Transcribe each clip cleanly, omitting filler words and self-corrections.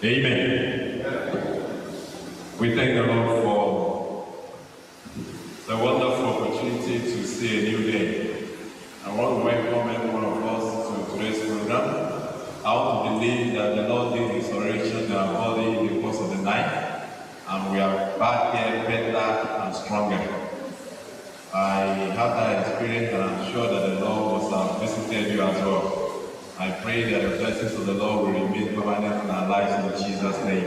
Amen. We thank the Lord for the wonderful opportunity to see a new day. I want to welcome every one of us to today's program. I want to believe that the Lord did restoration in our body in the course of the night, and we are back here better and stronger. I have that experience, and I'm sure that the Lord must have visited you as well. I pray that the blessings of the Lord will remain permanent in our lives in Jesus' name.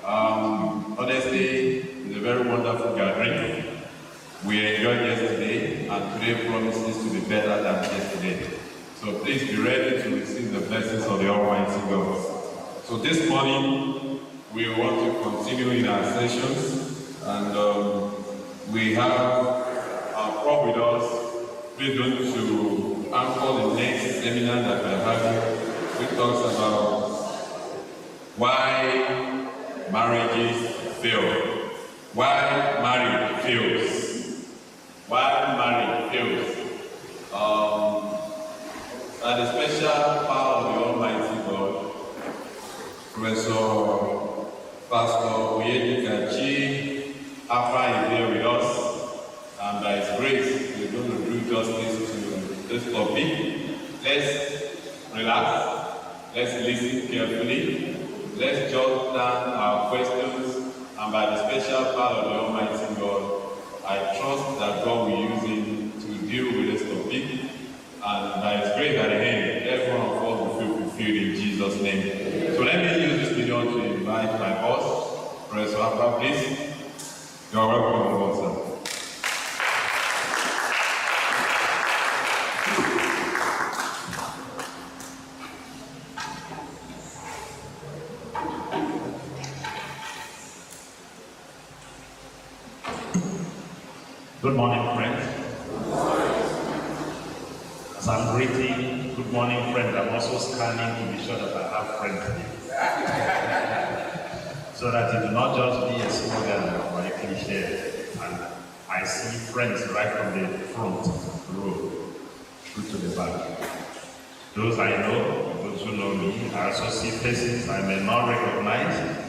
Honestly, it's a very wonderful gathering. We enjoyed yesterday, and today promises to be better than yesterday. So please be ready to receive the blessings of the Almighty God. So this morning, we want to continue in our sessions, and we have our prop with us. We're going to anchor the next seminar that we're having, which talks about why marriages fail. Why marriage fails. Why marriage fails. And the special power of the Almighty God, Professor Pastor Oyedikachi, after he's here with us, and by His grace, we're going to do justice to this topic. Let's relax. Let's listen carefully. Let's jot down our questions, and by the special power of the Almighty God, I trust that God will use Him to deal with this topic, and by His grace at the end, every one of us will feel fulfilled in Jesus' name. So let me use this video to invite my boss, Professor Abba, please. You are welcome, sir. Good morning, friends. As I'm greeting, good morning, friends, I'm also scanning to be sure that I have friends here. So that it will not just be a slogan or a cliche. And I see friends right from the front row through to the back. Those I know, those who know me, I also see faces I may not recognize.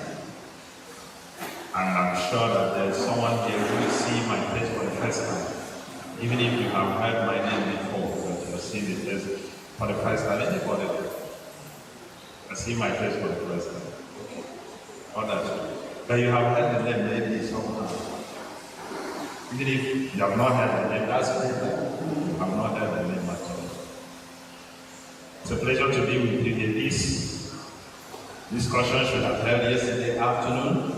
And I'm sure that there's someone here who will see my face for the first time. Even if you have heard my name before, but you've seen the face for the first time. Anybody? I see my face for the first time. Others. But you have heard the name maybe somehow. Even if you have not heard the name, that's great. You have not heard the name at all. It's a pleasure to be with you in this discussion should have held yesterday afternoon.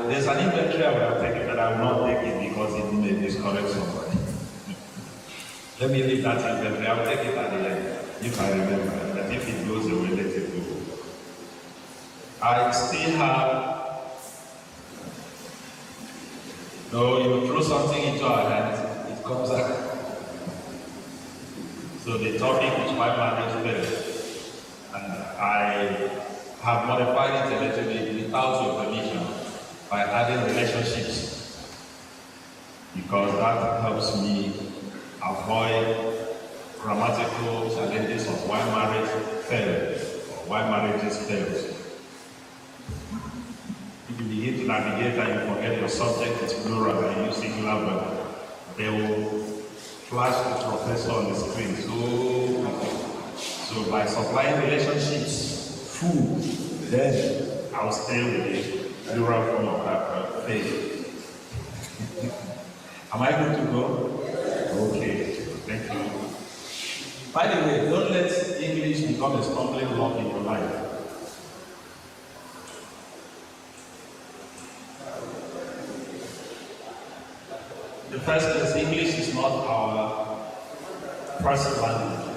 There's an inventory I will have taken, but I will not take it because it may discourage somebody. Let me leave that inventory. I will take it at the end, if I remember. But if it goes away, let it go. I still have, though you throw something into our hands, it comes out. So the topic is why marriage fails. And I have modified it a little bit without your permission, by adding relationships, because that helps me avoid grammatical challenges of why marriage fails or why marriages fails. If you begin to navigate and you forget your subject is plural and you use singular verb, they will flash the professor on the screen. So by supplying relationships, food, then I'll stay with it. Plural form of that faith. Am I good to go? Okay, thank you. By the way, don't let English become a stumbling block in your life. The first is English is not our first language.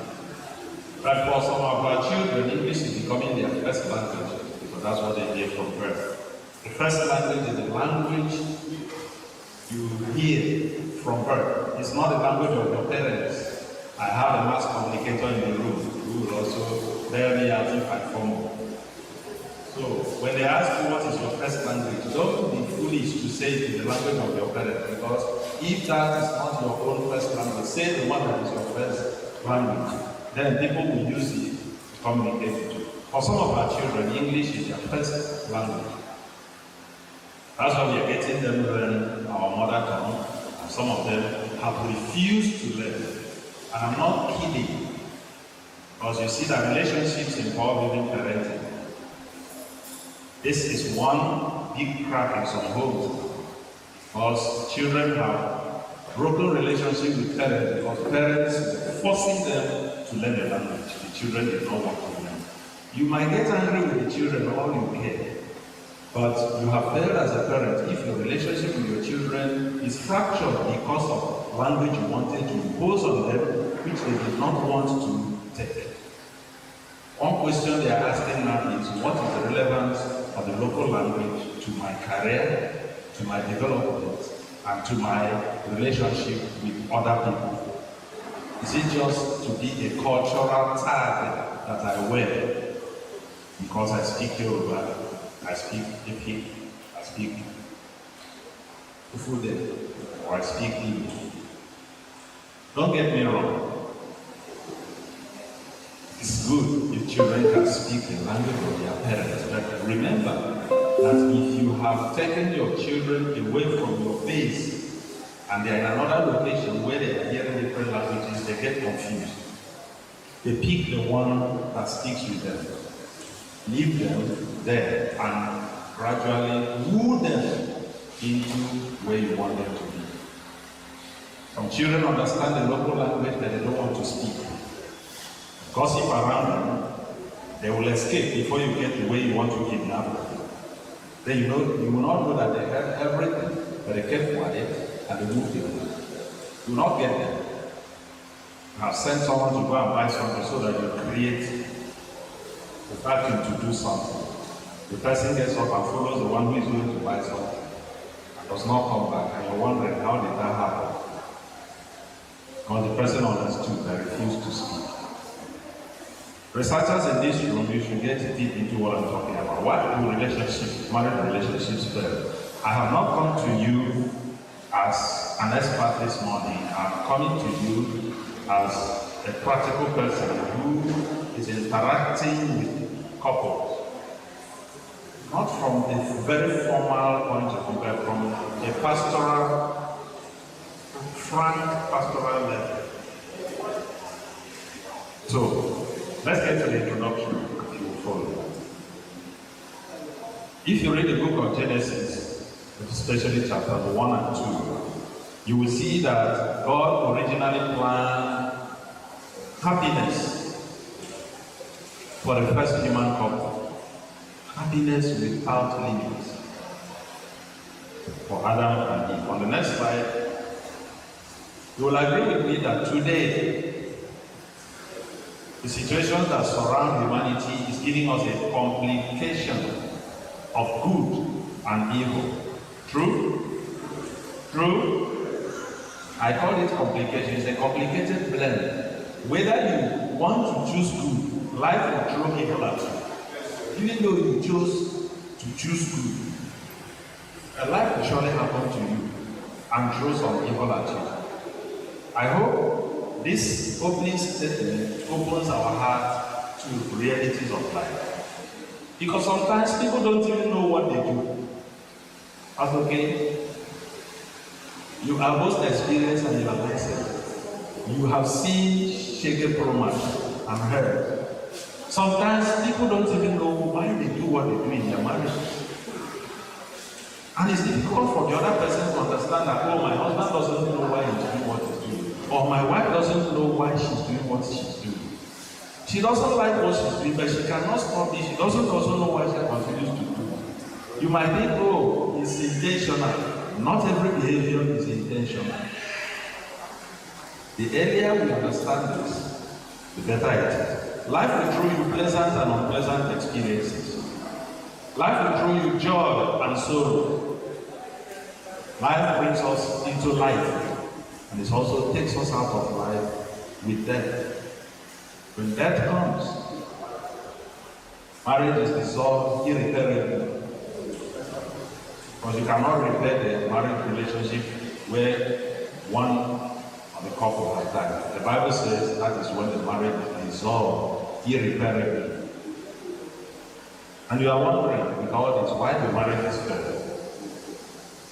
But for some of our children, English is becoming their first language because that's what they get from birth. The first language is the language you hear from birth. It's not the language of your parents. I have a mass communicator in the room who will also bear me out if I fumble. So when they ask you what is your first language, don't be foolish to say it in the language of your parents, because if that is not your own first language, say the one that is your first language. Then people will use it to communicate with you. For some of our children, English is their first language. That's why we are getting them to learn our mother tongue, and some of them have refused to learn. And I'm not kidding, because you see that relationships involve even parenting. This is one big crack in some homes, because children have broken relationship with parents because parents were forcing them to learn the language. The children did not want to learn. You might get angry with the children all you care, but you have failed as a parent if your relationship with your children is fractured because of language you wanted to impose on them, which they did not want to take. One question they are asking now is, what is the relevance of the local language to my career, to my development, and to my relationship with other people? Is it just to be a cultural tag that I wear because I speak Yoruba, I speak Ifi, I speak Ufude, or I speak Igbo? Don't get me wrong. It's good if children can speak the language of their parents, but remember that if you have taken your children away from your base and they are in another location where they are hearing different languages, they get confused. They pick the one that speaks with them. Leave them there and gradually woo them into where you want them to be. Some children understand the local language that they don't want to speak. Gossip around them, they will escape before you get the way you want to kidnap them. Then you will not know that they heard everything, but they kept quiet and they moved away. You will not get them. You have sent someone to go and buy something so that you create a vacuum to do something. The person gets up and follows the one who is going to buy something and does not come back, and you're wondering, how did that happen? Because the person understood that refused to speak. Researchers in this room, you should get deep into what I'm talking about. Why do relationships, marriage relationships fail? I have not come to you as an expert this morning. I'm coming to you as a practical person who is interacting with couples. Not from a very formal point of view, but from a pastoral, frank pastoral level. So, let's get to the introduction, if you will follow. If you read the book of Genesis, especially chapter 1 and 2, you will see that God originally planned happiness for the first human couple. Happiness without limits for Adam and Eve. On the next slide, you will agree with me that today, the situations that surround humanity is giving us a complication of good and evil. True? True? I call it complication. It's a complicated blend. Whether you want to choose good, life will throw evil at you. Even though you chose to choose good, a life will surely happen to you and throw some evil at you. I hope this opening statement opens our heart to realities of life. Because sometimes people don't even know what they do. That's okay. You are most experienced and you are licensed. You have seen shaky promise and heard. Sometimes people don't even know why they do what they do in their marriage. And it's difficult for the other person to understand that, oh, my husband doesn't know why he's doing what he's doing. Or my wife doesn't know why she's doing what she's doing. She doesn't like what she's doing, but she cannot stop it. She doesn't also know why she continues to do it. You might think, oh, it's intentional. Not every behavior is intentional. The earlier we understand this, the better it is. Life will throw you pleasant and unpleasant experiences. Life will throw you joy and sorrow. Life brings us into life, and it also takes us out of life with death. When death comes, marriage is dissolved irreparably. Because you cannot repair the marriage relationship where one of the couple has died. The Bible says that is when the marriage is dissolved irreparably. And you are wondering with all this, why the marriages fail?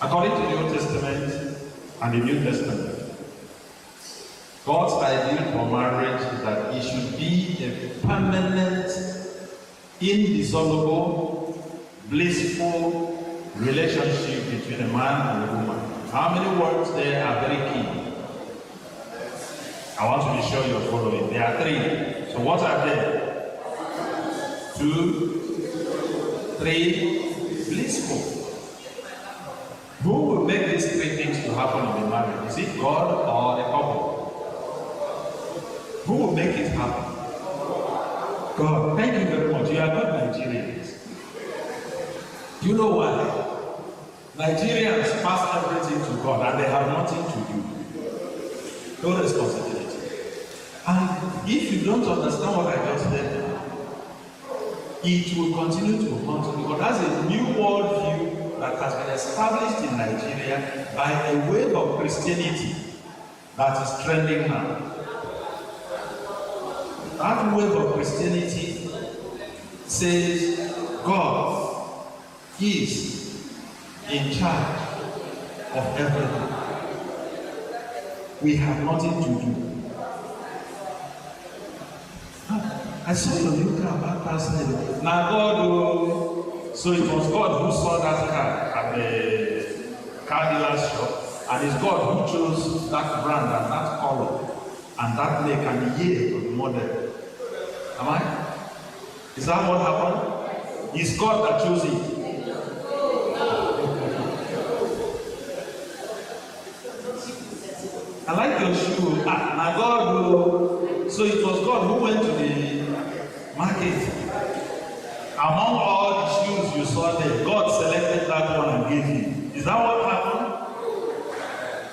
According to the Old Testament and the New Testament, God's ideal for marriage is that it should be a permanent, indissoluble, blissful relationship between a man and a woman. How many words there are very key? I want to be sure you're following. There are three. So what are they? 2, 3, blissful. Who will make these three things to happen in the marriage? Is it God or the couple? Who will make it happen? God. Thank you very much. You are not Nigerians. Do you know why? Nigerians pass everything to God and they have nothing to do. No responsibility. And if you don't understand what I just said, it will continue to haunt you, because that's a new worldview that has been established in Nigeria by a wave of Christianity that is trending now. That wave of Christianity says God is in charge of everything. We have nothing to do. I saw your new car back past me. Now God, so it was God who saw that car at the car dealer's shop, and it's God who chose that brand and that color and that make and the year of the model. Am I? Is that what happened? It's God that chose it. I like your shoe. Now God, so it was God who went to the market. Among all the shoes you saw there, God selected that one and gave you. Is that what happened?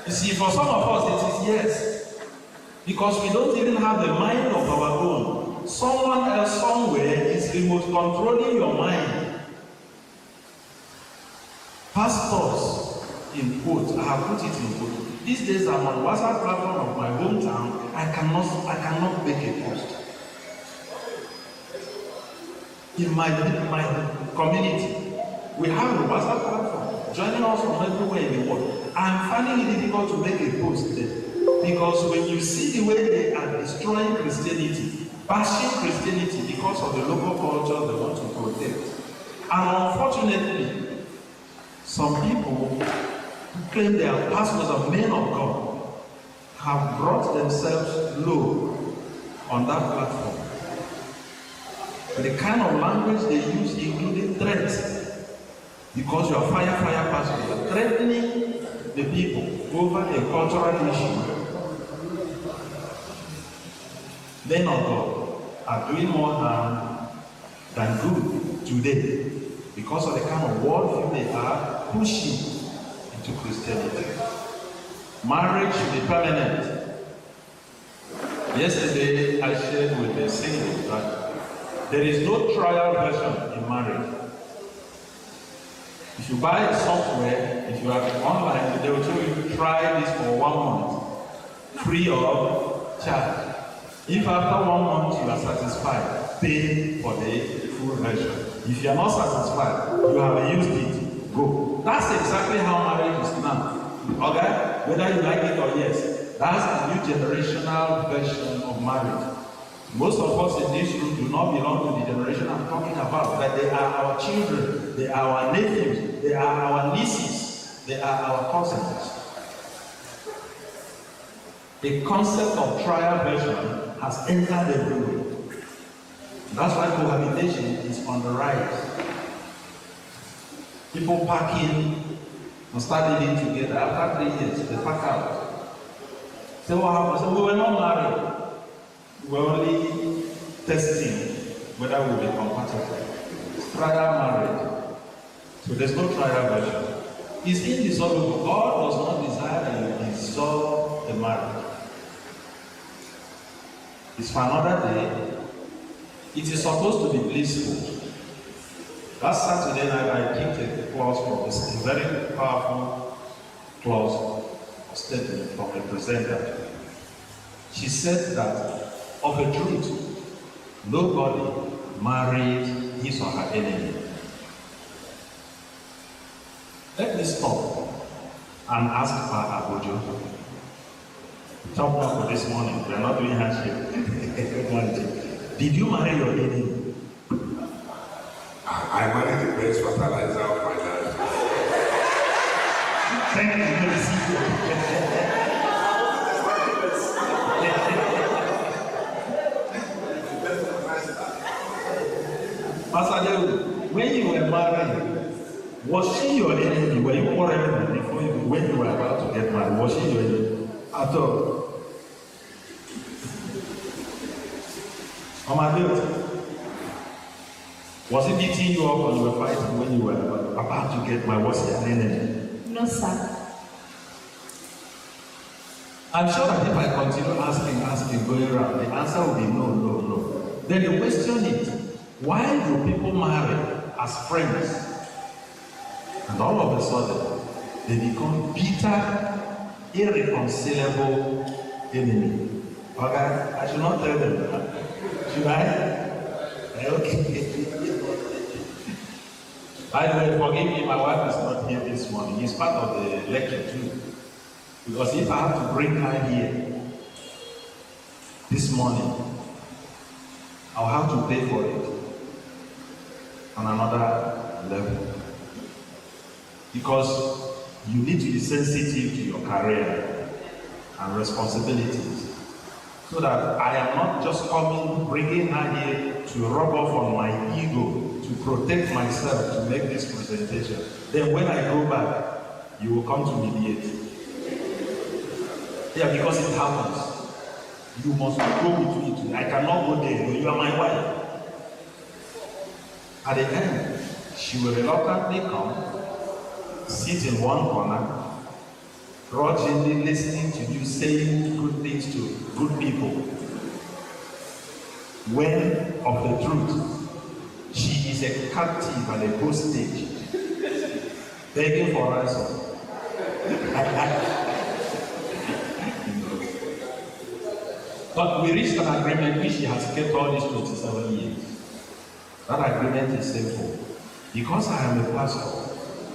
You see, for some of us it is yes. Because we don't even have the mind of our own. Someone else somewhere is remote controlling your mind. Pastors, in quote, I have put it in quote. These days I'm on WhatsApp platform of my hometown. I cannot make a post. In my community, we have a WhatsApp platform joining us from everywhere in the world. I'm finding it difficult to make a post there, because when you see the way they are destroying Christianity, bashing Christianity because of the local culture they want to protect, and unfortunately, some people who claim they are pastors and men of God have brought themselves low on that platform. The kind of language they use, including threats, because you are fire pastor, you are threatening the people over a cultural issue. Men of God are doing more harm than good today because of the kind of worldview they are pushing into Christianity. Marriage should be permanent. Yesterday, I shared with the singles that there is no trial version in marriage. If you buy a software, if you have it online, they will tell you try this for 1 month, free of charge. If after 1 month you are satisfied, pay for the full version. If you are not satisfied, you have used it, go. That's exactly how marriage is now. Okay? Whether you like it or yes, that's the new generational version of marriage. Most of us in this room do not belong to the generation I'm talking about, but they are our children, they are our nephews, they are our nieces, they are our cousins. The concept of trial version has entered everywhere. That's why cohabitation is on the rise. People pack in and start living together. After 3 years, they pack out. So what happened? So we were not married. We were only testing whether we'll be compatible. Trial marriage. So there's no trial version. It's indissoluble. God does not desire that you dissolve the marriage. It's for another day. It is supposed to be blissful. Last Saturday night I picked a clause from this, a very powerful clause statement from a presenter. She said that of a truth, nobody married his or her enemy. Let me stop and ask Pa Abojo. Talk about this morning. We are not doing handshake. Did you marry your enemy? I married the best fertilizer of my life. Thank you. Good to see you. Pastor David, when you were married, was she your enemy? Were you quarreling before when you were about to get married? Was she your enemy? At all? Was he beating you up when you were fighting when you were about to get married? Was he an enemy? No, sir. I'm sure that if I continue asking, going around, the answer will be no. Then the question is, why do people marry as friends? And all of a sudden, they become bitter, irreconcilable enemy. Okay? I should not tell them that. Should I? Okay. By the way, forgive me, my wife is not here this morning. He's part of the lecture too. Because if I have to bring her here this morning, I'll have to pay for it on another level. Because you need to be sensitive to your career and responsibilities. So that I am not just bringing her here to rub off on my ego, to protect myself, to make this presentation. Then when I go back, you will come to mediate. Yeah, because it happens. You must go with me. I cannot go there. You are my wife. At the end, she will reluctantly come, sit in one corner, grudgingly listening to you saying good things to good people. When, of the truth, she is a captive and a hostage, begging for ransom. But we reached an agreement which she has kept all these 27 years. That agreement is simple. Because I am a pastor,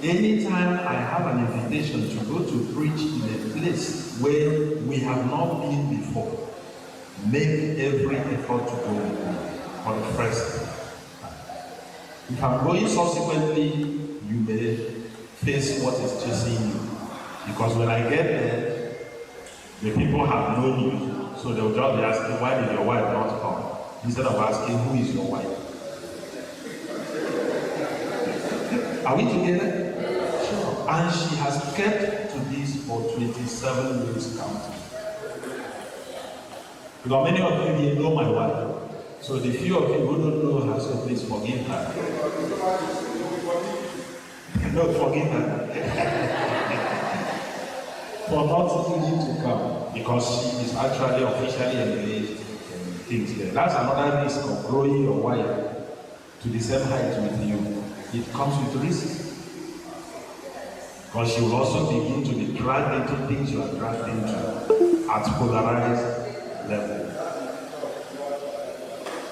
anytime I have an invitation to go to preach in a place where we have not been before, make every effort to go with me for the first time. If I'm going subsequently, you may face what is chasing you. Because when I get there, the people have known you. So they'll just be asking, why did your wife not come? Instead of asking, who is your wife? Are we together? Sure. And she has kept to this for 27 years counting. Because many of you here know my wife. So the few of you who don't know her, so please forgive her. No, forgive her. For not needing to come, because she is actually officially engaged in things there. That's another risk of growing your wife to the same height with you. It comes with risks. Because she will also begin to be dragged into things you are dragged into at polarized level.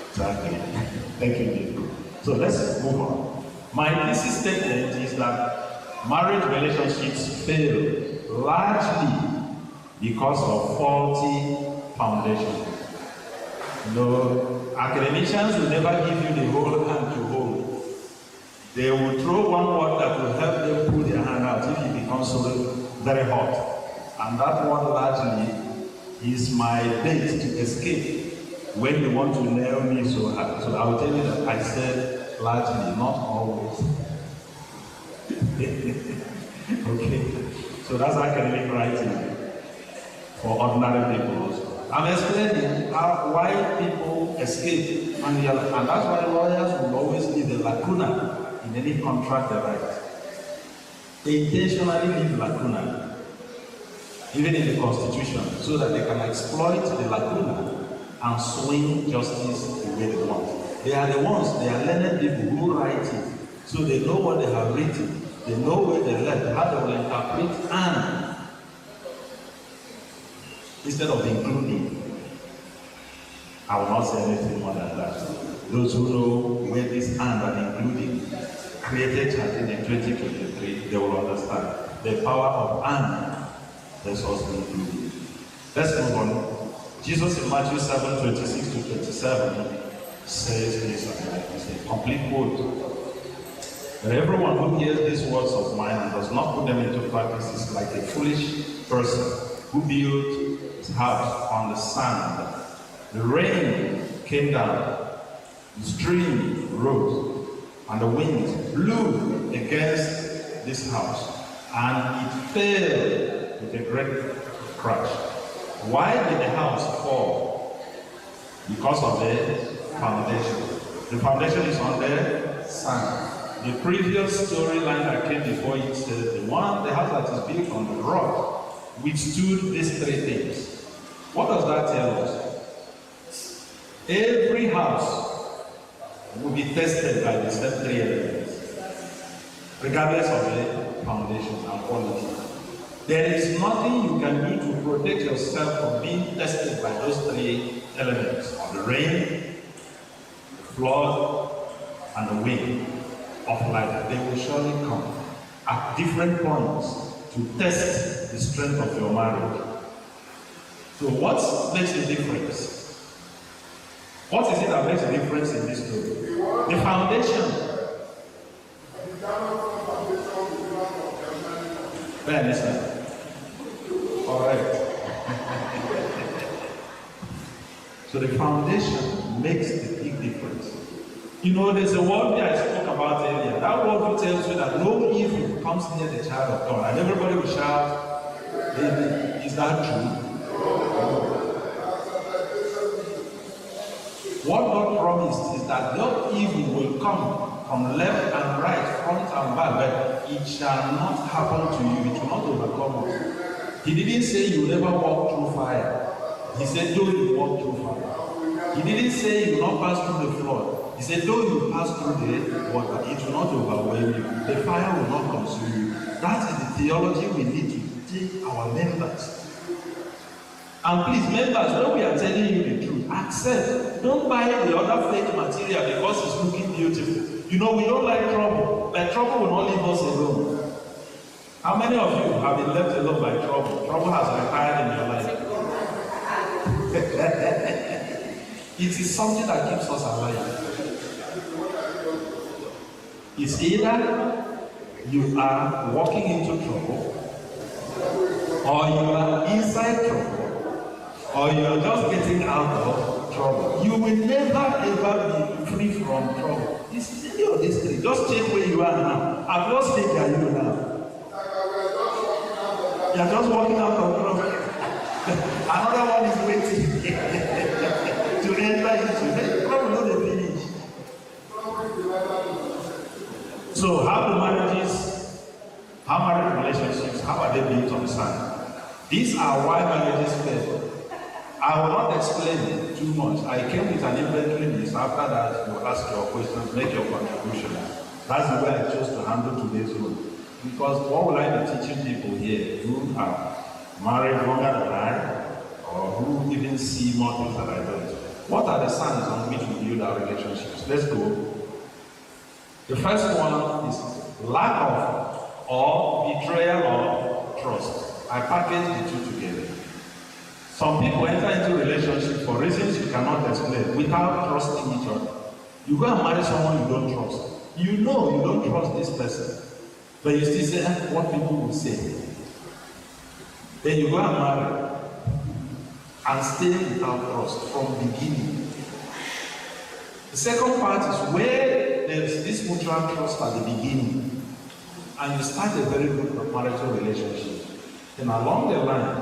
Exactly. Thank you, David. So let's move on. My thesis statement is that marriage relationships fail largely because of faulty foundations. No, academicians will never give you the whole hand to hold. They will throw one word that will help them pull their hand out if it becomes so very hot. And that one largely is my bait to escape when they want to nail me so hard. So I will tell you that I said largely, not always. Okay. So that's academic writing for ordinary people also. I'm explaining why people escape, and that's why lawyers will always leave a lacuna in any contract they write. They intentionally leave lacuna, even in the Constitution, so that they can exploit the lacuna and swing justice the way they want. They are the ones, they are learned people who write it, so they know what they have written. They know where they left, how they will interpret, and instead of including, I will not say anything more than that. Those who know where this and are including created church in 2023, they will understand the power of and that's also included. Let's move on. Jesus in Matthew 7:26 to 27 says this, and it's a complete quote. But everyone who hears these words of mine and does not put them into practice is like a foolish person who built his house on the sand. The rain came down, the stream rose, and the wind blew against this house, and it fell with a great crash. Why did the house fall? Because of the foundation. The foundation is on the sand. The previous storyline that came before it says the house that is built on the rock withstood these three things. What does that tell us? Every house will be tested by the same three elements, regardless of the foundation and quality. There is nothing you can do to protect yourself from being tested by those three elements of the rain, the flood, and the wind of life. They will surely come at different points to test the strength of your marriage. So what makes the difference? What is it that makes a difference in this story? The foundation. Then listen. All right. So the foundation makes the big difference. You know, there's a word that I spoke about earlier. That word tells you that no evil comes near the child of God. And everybody will shout, Amen. Is that true? What God promised is that no evil will come from left and right, front and back, but it shall not happen to you. It will not overcome us. He didn't say you never walk through fire. He said, though you walk through fire. He didn't say you will not pass through the flood. He said, though you pass through the water, it will not overwhelm you. The fire will not consume you. That is the theology we need to teach our members. And please, members, when we are telling you the truth, accept. Don't buy the other fake material because it's looking beautiful. You know, we don't like trouble, but trouble will not leave us alone. How many of you have been left alone by trouble? Trouble has retired in your life. It is something that keeps us alive. It's either you are walking into trouble, or you are inside trouble, or you are just getting out of trouble. You will never ever be free from trouble. This is your history. Just check where you are now. At what stage are you now? You are just walking out of trouble. Another one is waiting to enter into it. Trouble not the finish. So how do marriages, how marriage relationships, how are they built on sand? These are why marriages fail. I will not explain too much. I came with an inventory list. After that, you ask your questions, make your contribution. That's the way I chose to handle today's room. Because what will I be teaching people here who are married longer than I, or who even see more things that I don't? What are the signs on which we build our relationships? Let's go. The first one is lack of or betrayal of trust. I package the two together. Some people enter into relationships for reasons you cannot explain without trusting each other. You go and marry someone you don't trust. You know you don't trust this person, but you still say what people will say. Then you go and marry and stay without trust from the beginning. The second part is where there is this mutual trust at the beginning, and you start a very good marital relationship. Then along the line,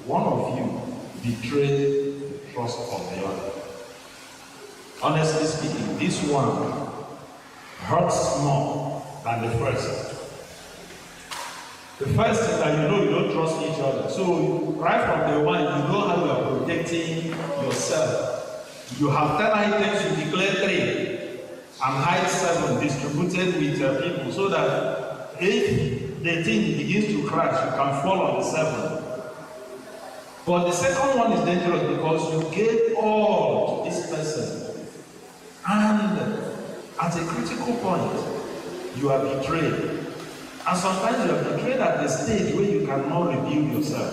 one of you betrays the trust of the other. Honestly speaking, this one hurts more than the first. The first is that you don't trust each other. So right from day one, you know how you are protecting yourself. You have 10 items, you declare 3, and hide 7 distributed with people, so that if the thing begins to crash, you can fall on the 7. But the second one is dangerous because you gave all to this person, And at a critical point, you are betrayed. And sometimes you are betrayed at the stage where you cannot rebuild yourself.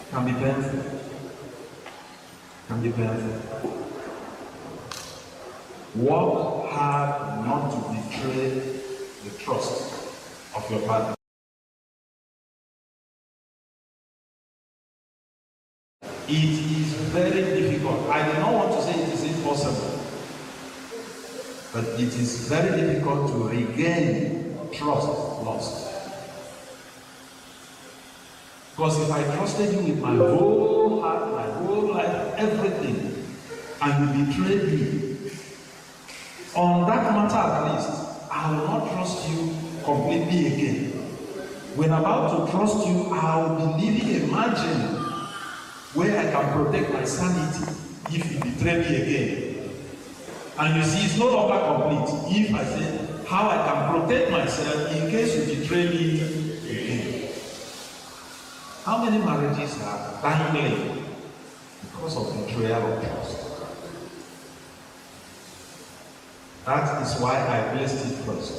It can be painful. It can be painful. Work hard not to betray the trust of your partner. It is very difficult. I do not want to say it is impossible, but it is very difficult to regain trust lost. Because if I trusted you with my whole heart, my whole life, everything, and you betrayed me, on that matter at least, I will not trust you completely again. When I'm about to trust you, I will be living a margin where I can protect my sanity if you betray me again. And you see, it's no longer complete if I say how I can protect myself in case you betray me again. How many marriages are dangling because of betrayal of trust? That is why I placed it first.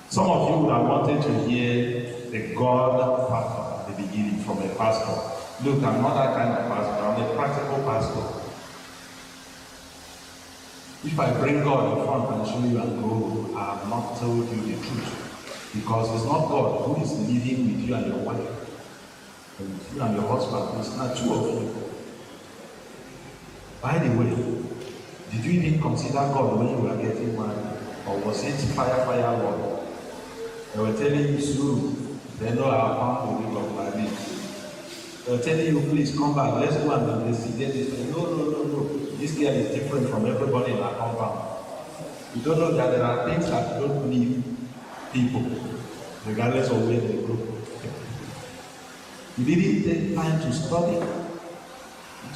Some of you would have wanted to hear the God part at the beginning from a pastor. Look, I'm not that kind of pastor, I'm a practical pastor. If I bring God in front and show you and go, I have not told you the truth. Because it's not God who is living with you and your wife, and with you and your husband. It's not two of you. By the way, did you even consider God when you were getting married? Or was it fire, Lord? They were telling you, Suru, they know our family will be married. They were telling you, please come back, let's go and investigate this. No. This girl is different from everybody in our compound. You don't know that there are things that don't leave people, regardless of where they go. You didn't take time to study.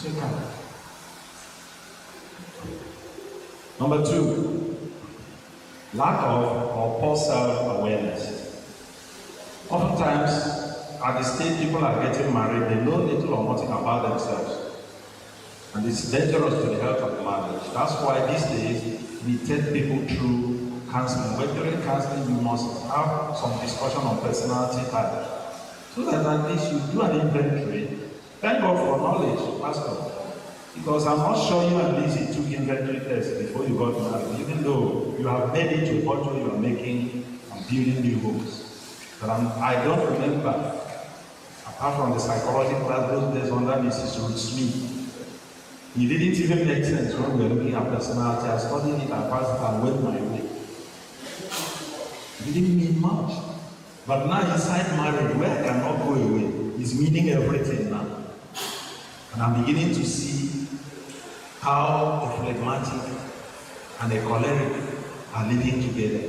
Check out. Number 2, lack of or poor self-awareness. Oftentimes, at the stage people are getting married, they know little or nothing about themselves. And it's dangerous to the health of the marriage. That's why these days, we take people through counseling. When during counseling, you must have some discussion on personality type. So that at least you do an inventory. Thank God for knowledge, Pastor. Because I'm not sure you and Lizzie took inventory tests before you got married, even though you have made it to a point where you are making and building new homes. But I don't remember, apart from the psychology class those days under Mrs. Ruth Smith. It didn't even make sense when we were looking at personality. I studied it, I passed it, and went my way. It didn't mean much. But now inside marriage, where I cannot go away, is meaning everything now. And I'm beginning to see how a phlegmatic and a choleric are living together.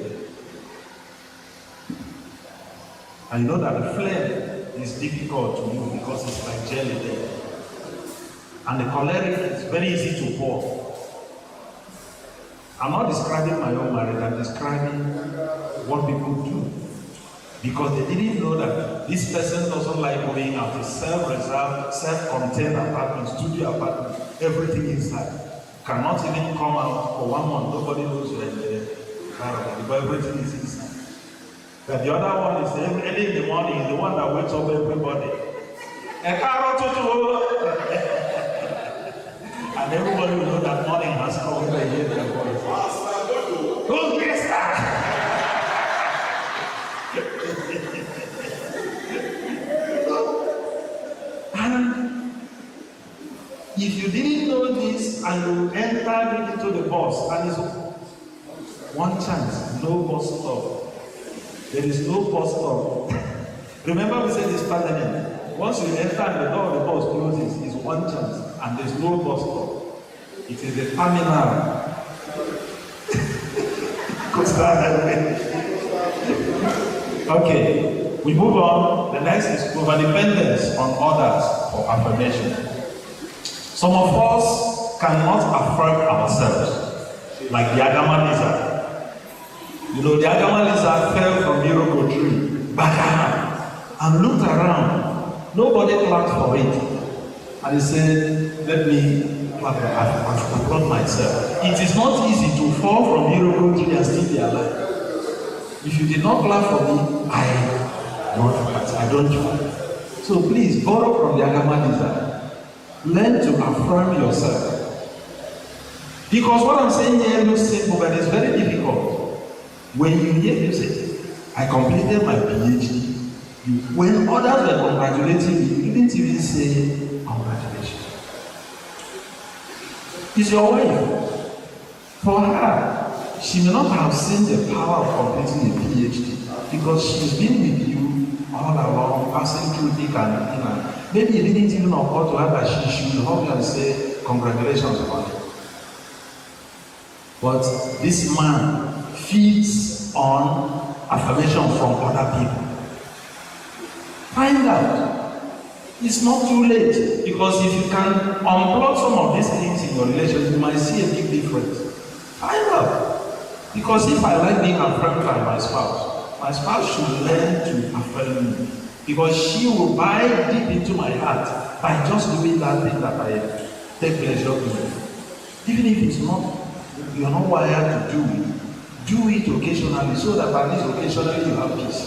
And you know that the phlegm is difficult to move because it's like jelly there. And the choleric is very easy to pour. I'm not describing my own marriage, I'm describing what people do. Because they didn't know that this person doesn't like going out. It's self-reserved, self-contained apartment, studio apartment, everything inside. Cannot even come out for 1 month. Nobody knows you're in there. Because everything is inside. But the other one is early in the morning, is the one that wakes up everybody. And everybody will know that morning has come when they hear their voice. Who's this guy? And if you didn't know this and you entered into the bus, and it's one chance, no bus stop. There is no bus stop. Remember we said this parliament. Once you enter the door of the bus closes, it's one chance, and there's no bus stop. It is the terminal. Okay, we move on. The next is overdependence on others for affirmation. Some of us cannot affirm ourselves, like the Agama lizard. You know, the Agama lizard fell from the Iroko tree, back and looked around. Nobody clapped for it. And he said, let me applaud myself. It is not easy to fall from miracle tree and still be alive. If you did not clap for me, I don't try. So please, borrow from the Agamadisa. Learn to affirm yourself. Because what I'm saying here looks simple, but it's very difficult. When you hear music, I completed my PhD. When others were congratulating me, you didn't even say congratulations. It's your wife. For her, she may not have seen the power of completing a PhD because she's been with you all along, passing through thick and thin. Maybe it didn't even occur to her that she should hug you and say congratulations on it. But this man feeds on affirmation from other people. Find out. It's not too late, because if you can unplug some of these things in your relationship, you might see a big difference. Find out. Because if I like being affirmed by my spouse should learn to affirm me. Because she will bite deep into my heart by just doing that thing that I take pleasure in. Even if it's not, you're not wired to do it. Do it occasionally so that at least occasionally you have peace.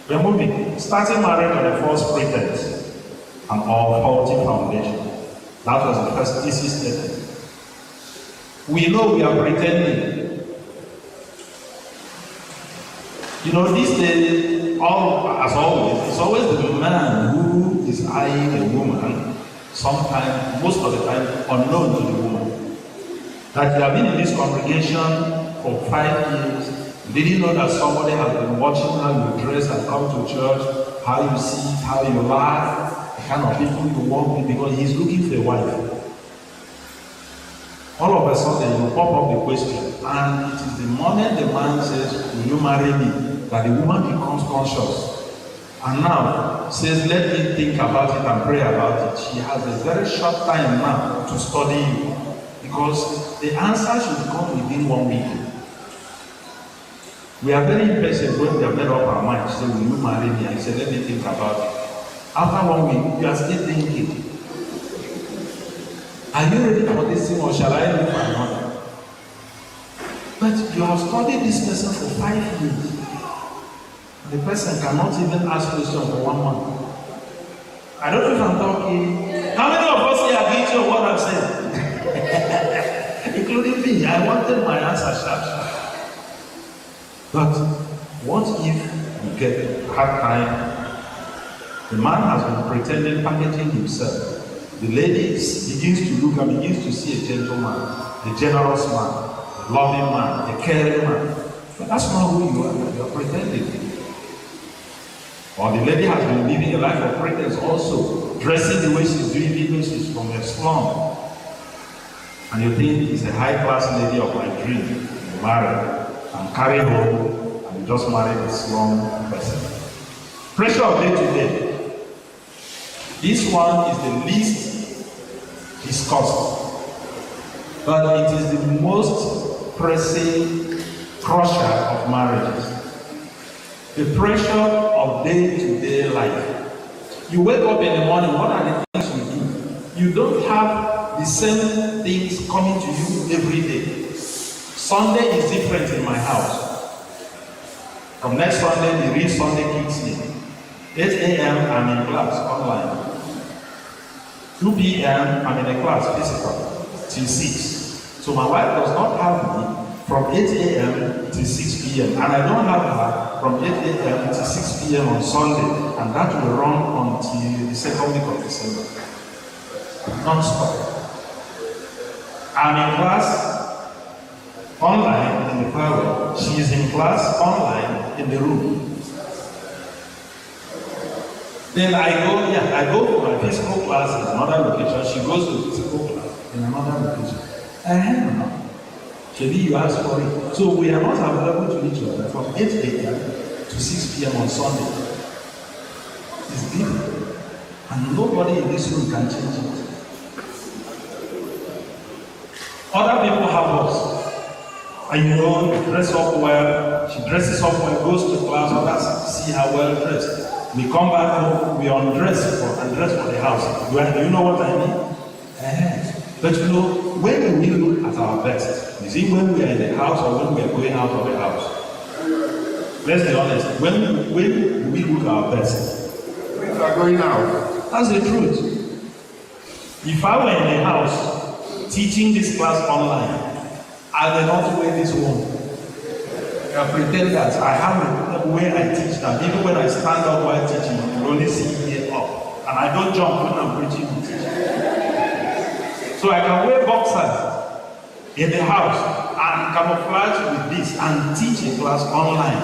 We're moving. Starting marriage on a false pretense and all faulty foundation. That was the first thesis statement. We know we are pretending. You know, these days, as always, it's always the man who is eyeing a woman, sometimes, most of the time, unknown to the woman. That you have been in this congregation for 5 years, didn't know that somebody has been watching how you dress and come to church, how you sit, how you laugh, the kind of people you walk with, because he's looking for a wife. All of a sudden, you pop up the question, and it is the moment the man says, will you marry me, that the woman becomes conscious. And now, says, let me think about it and pray about it. She has a very short time now to study you, because the answer should come within 1 week. We are very impatient when we have made up our minds. Say, will you marry me? I said, let me think about it. After 1 week, you are still thinking. Are you ready for this thing, or shall I look for another? But you have studied this person for 5 years. The person cannot even ask questions for 1 month. I don't know if I'm talking. How many of us here are guilty of what I'm saying? Including me. I wanted my answer sharp. But what if you get hard time? The man has been pretending, packaging himself. The lady begins to look and begins to see a gentleman, a generous man, a loving man, a caring man. But that's not who you are. You are pretending. Or the lady has been living a life of pretense also, dressing the way she's doing, even she's from a slum. And you think it's a high-class lady of my dream. You marry and carry home, and you just marry a slum person. Pressure of day to day. This one is the least discussed, but it is the most pressing crusher of marriages. The pressure of day-to-day life. You wake up in the morning, what are the things you do? You don't have the same things coming to you every day. Sunday is different in my house. From next Sunday, the real Sunday kicks in. 8 a.m. I'm in class online. 2 p.m. I'm in a class physical till 6. So my wife does not have me from 8 a.m. to 6 p.m. And I don't have her from 8 a.m. to 6 p.m. on Sunday. And that will run until the second week of December. Non-stop. I'm in class online in the parlor. She is in class online in the room. Then I go to my physical class in another location. She goes to physical class in another location. Maybe you ask for it. So we are not available to each other from 8 a.m. to 6 p.m. on Sunday. It's difficult. And nobody in this room can change it. Other people have us. And you know, dress up well. She dresses up well, goes to class, others see her well dressed. We come back home, we undress for the house. Do you know what I mean? But you know, when we look at our best, is it when we are in the house or when we are going out of the house? Let's be honest. When we look at our best, We are going out. that's the truth. If I were in the house teaching this class online, I will not wear this one. I pretend that I have a way I teach that. Even when I stand up while teaching, you will only see me up. And I don't jump when I'm preaching and teaching. So I can wear boxers in the house and camouflage with this and teach a class online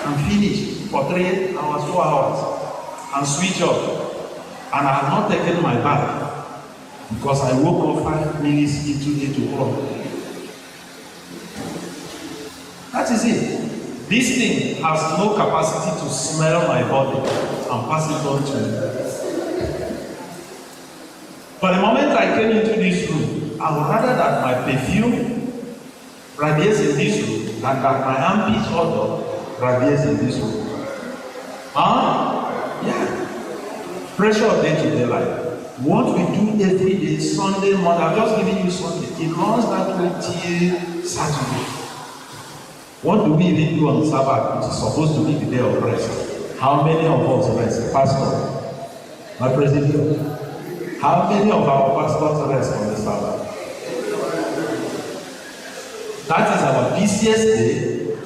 and finish for 3 hours, 4 hours and switch off. And I have not taken my bath because I woke up 5 minutes into 8 o'clock. That is it. This thing has no capacity to smell my body and pass it on to me. But the moment I came into this room, I would rather that my perfume radiates in this room than that my armpit odor radiates in this room. Yeah. Pressure of day-to-day life. What we do every day, Sunday morning, I'm just giving you Sunday. It runs that way till Saturday. What do we even do on Sabbath, which is supposed to be the day of rest? How many of us rest? Pastor, my president, how many of our pastors rest on the Sabbath? That is our busiest day,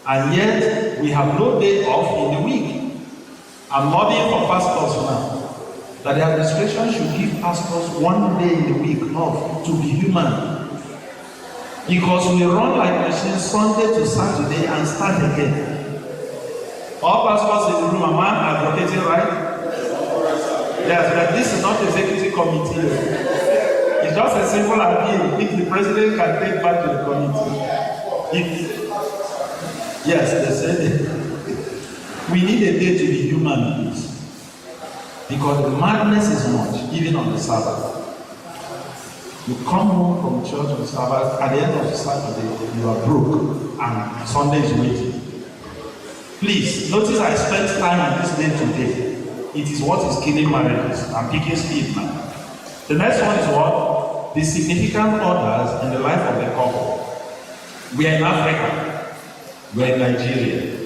and yet we have no day off in the week. I'm lobbying for pastors now, that the administration should give pastors 1 day in the week off to be human. Because we run like machines Sunday to Saturday and start again. All pastors in the room, am I advocating right? Yes, but this is not executive committee. It's just a simple appeal. If the president can take back to the committee. Yes, they said it. We need a day to be human, please. Because the madness is much, even on the Sabbath. You come home from church on Sabbath, at the end of Saturday, you are broke, and Sunday is waiting. Please, notice I spent time on this day today. It is what is killing marriages. I'm picking speed now. The next one is what? The significant orders in the life of the couple. We are in Africa. We are in Nigeria.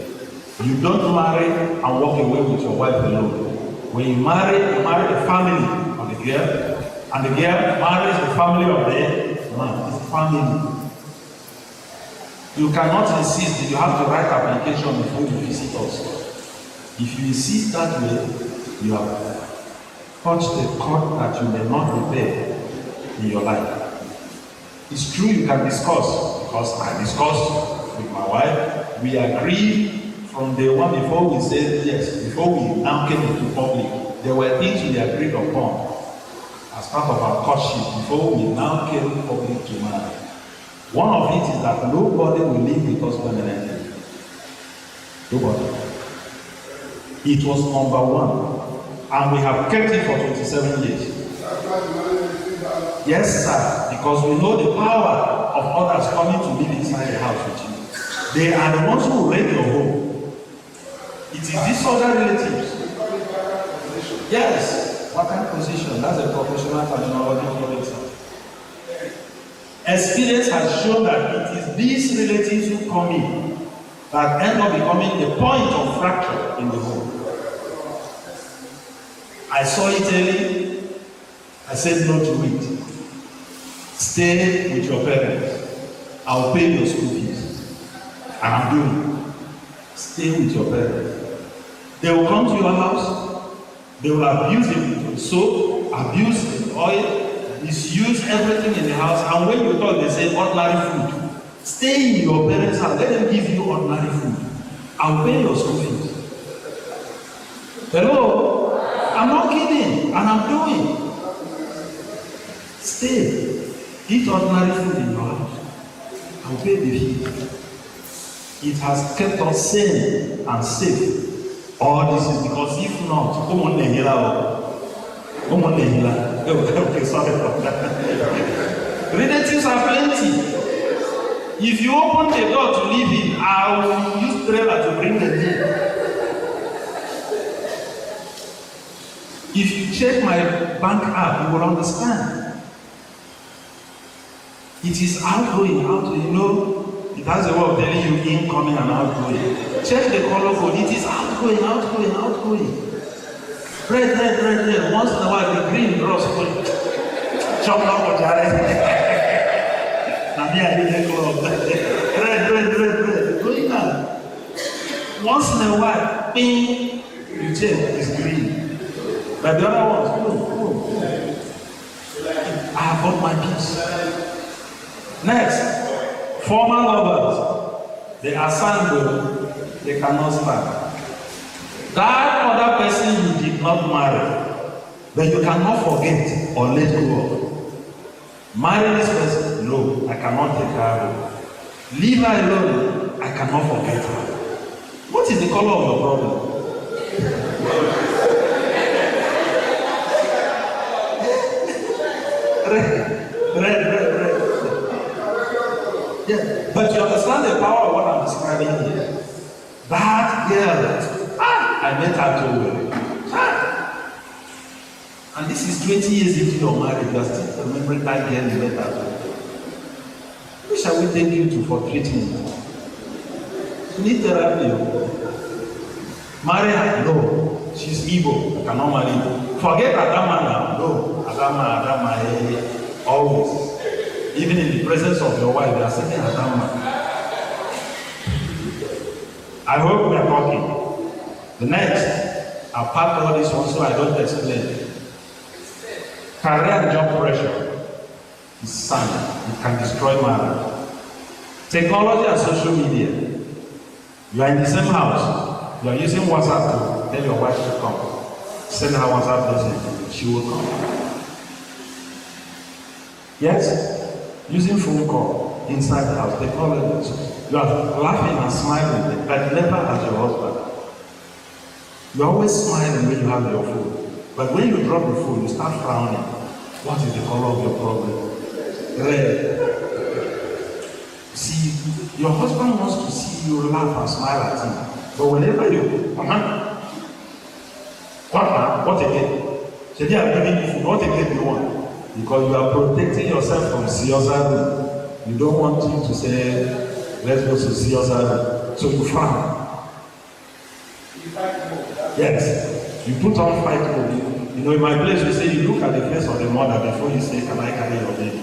You don't marry and walk away with your wife alone. When you marry the family of the girl. And the girl marries the family of the man. It's a family. You cannot insist that you have to write application before you visit us. If you insist that way, you have touched a chord that you may not repair in your life. It's true you can discuss, because I discussed with my wife. We agreed from day one before we said yes, before we now came into public. There were things we agreed upon as part of our courtship before we now came public to marry. One of it is that nobody will live with us permanently. Nobody. It was number one. And we have kept it for 27 years. Yes, sir. Because we know the power of others coming to live inside the house with you. They are the ones who rent your home. It is these other relatives. Yes. What kind of position? That's a professional terminology for it. Experience has shown that it is these relatives who come in that end up becoming the point of fracture in the home. I saw it early. I said no to it. Stay with your parents. I'll pay your school fees. And I'm doing it. Stay with your parents. They will come to your house. They will abuse the soap, abuse the oil, misuse everything in the house. And when you talk, they say ordinary food. Stay in your parents' house. Let them give you ordinary food. I'll pay your school fees. Hello? I'm not kidding. And I'm doing. Stay. Eat ordinary food in your house. I'll pay the fee. It has kept us sane and safe. All this is because if not, come on, okay, sorry for that. Relatives are plenty. If you open the door to leave in, I will use trailer to bring them in. If you check my bank app, you will understand. It is outgoing, you know. It has a way of telling you incoming and outgoing. Check the color code. It is outgoing. Red. Once in a while, the green drops. Chop up with Jared. I didn't club. Red. Going down. Once in a while, ping, you check, it's green. But the other ones, boom. I have got my peace. Next. Former lovers, they are single, they cannot stand. That other person you did not marry, but you cannot forget or let go of. Marry this person, no, I cannot take her home. Leave her alone, I cannot forget her. What is the color of your problem? Red. Yeah, but you understand the power of what I'm describing here. That girl, I met her too well. And this is 20 years into your marriage, you are still remembering that girl you met her to. Who shall we take you to for treatment? You need therapy. Marry her? No. She's Igbo. I cannot marry her. Forget Adama now. No. Adama, always. Even in the presence of your wife, they are saying Adama. I hope we are talking. The next, I'll pack all this one so I don't explain. Career and job pressure is sign. It can destroy marriage. Technology and social media. You are in the same house. You are using WhatsApp to tell your wife to come. Send her WhatsApp message. She will come. Yes? Using phone call inside the house, technology. You are laughing and smiling, but never as your husband. You are always smiling when you have your phone. But when you drop the phone, you start frowning. What is the color of your problem? Red. See, your husband wants to see you laugh and smile at him. But whenever you, what again? Should they have given you food? What again do you want? Because you are protecting yourself from Siozari. You don't want him to say, let's go to Siozari. So you frown. Yes. You put on fight mode. You know, in my place, you say, you look at the face of the mother before you say, can I carry your baby?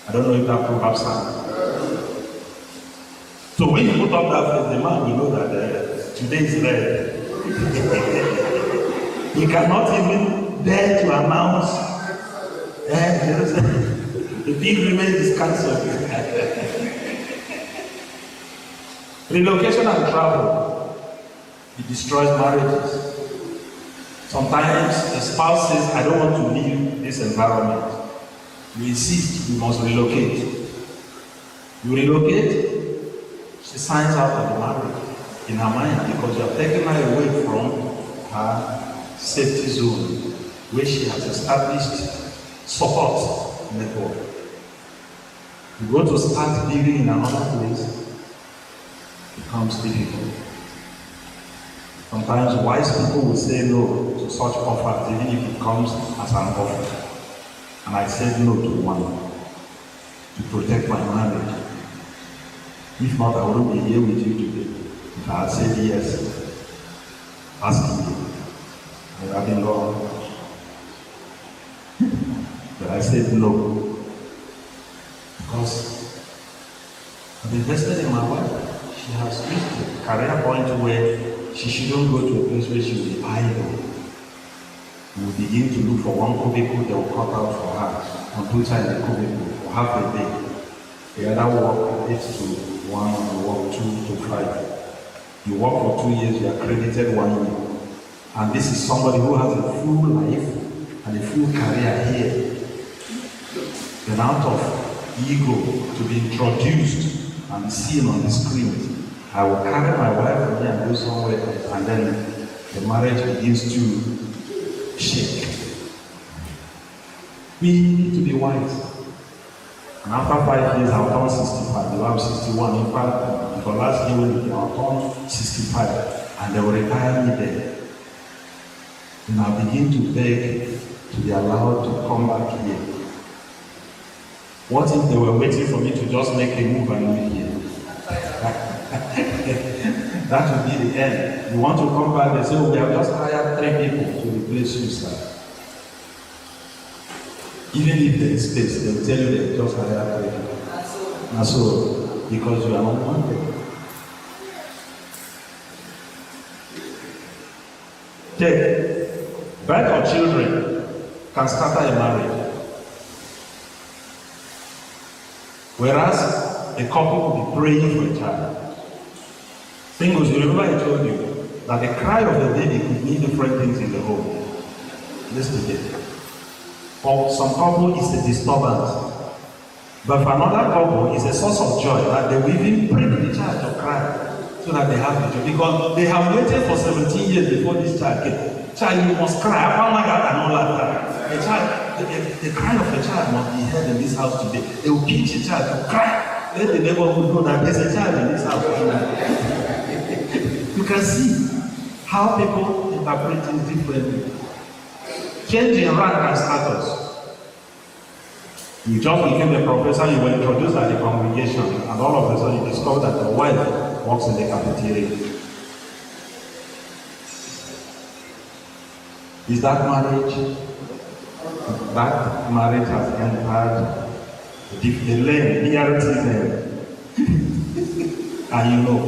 I don't know if that proverb sounds. So when you put up that face, the man will know that today is red. He cannot even dare to announce the big remains is cancelled. Relocation and travel, it destroys marriages. Sometimes the spouse says, I don't want to leave this environment. You insist, you must relocate. You relocate, she signs out of the marriage in her mind because you have taken her away from her safety zone where she has established support network. You go to start living in another place, it becomes difficult. Sometimes wise people will say no to such offers, even if it comes as an offer. And I said no to one, to protect my marriage. If not, I wouldn't be here with you today. If I had said yes, asking you, I would have been gone. But I said no. Because I've invested in my wife. She has reached a career point where she shouldn't go to a place where she will be idle. We will begin to look for one cubicle they will cut out for her and put her in the cubicle for half a day. The other work 8 to 1 and work 2 to 5. You work for 2 years, you are credited 1 year. And this is somebody who has a full life and a full career here. Then out of ego to be introduced and seen on the screen, I will carry my wife with me and go somewhere, and then the marriage begins to shake. We need to be wise. And after 5 years, I'll turn 65. You have 61. In fact, for last year, I'll turn 65, and they will retire me there. then I'll begin to beg to be allowed to come back here. What if they were waiting for me to just make a move and leave here? That would be the end. You want to come back, they say, oh, we have just hired 3 people to replace you, sir. Even if there is space, they will tell you they just hired 3 people. And so, because you are not wanted. Take birth of children can scatter a marriage. Whereas a couple will be praying for a child. Singles, you remember I told you that the cry of the baby could mean different things in the home. Listen to it. For some couple, it's a disturbance. But for another couple, it's a source of joy that they will even bring the child to cry so that they have the joy. Because they have waited for 17 years before this child came. Child, you must cry. I found my God and all that. The child, the cry of the child must be heard in this house today. They will pinch the child to cry. Let the neighborhood know that there's a child in this house. You can see how people interpret things differently. Changing rank and status. You just became a professor, you were introduced at the congregation, and all of a sudden you discover that your wife works in the cafeteria. Is that marriage? That marriage has entered the lane, BRT lane. And you know.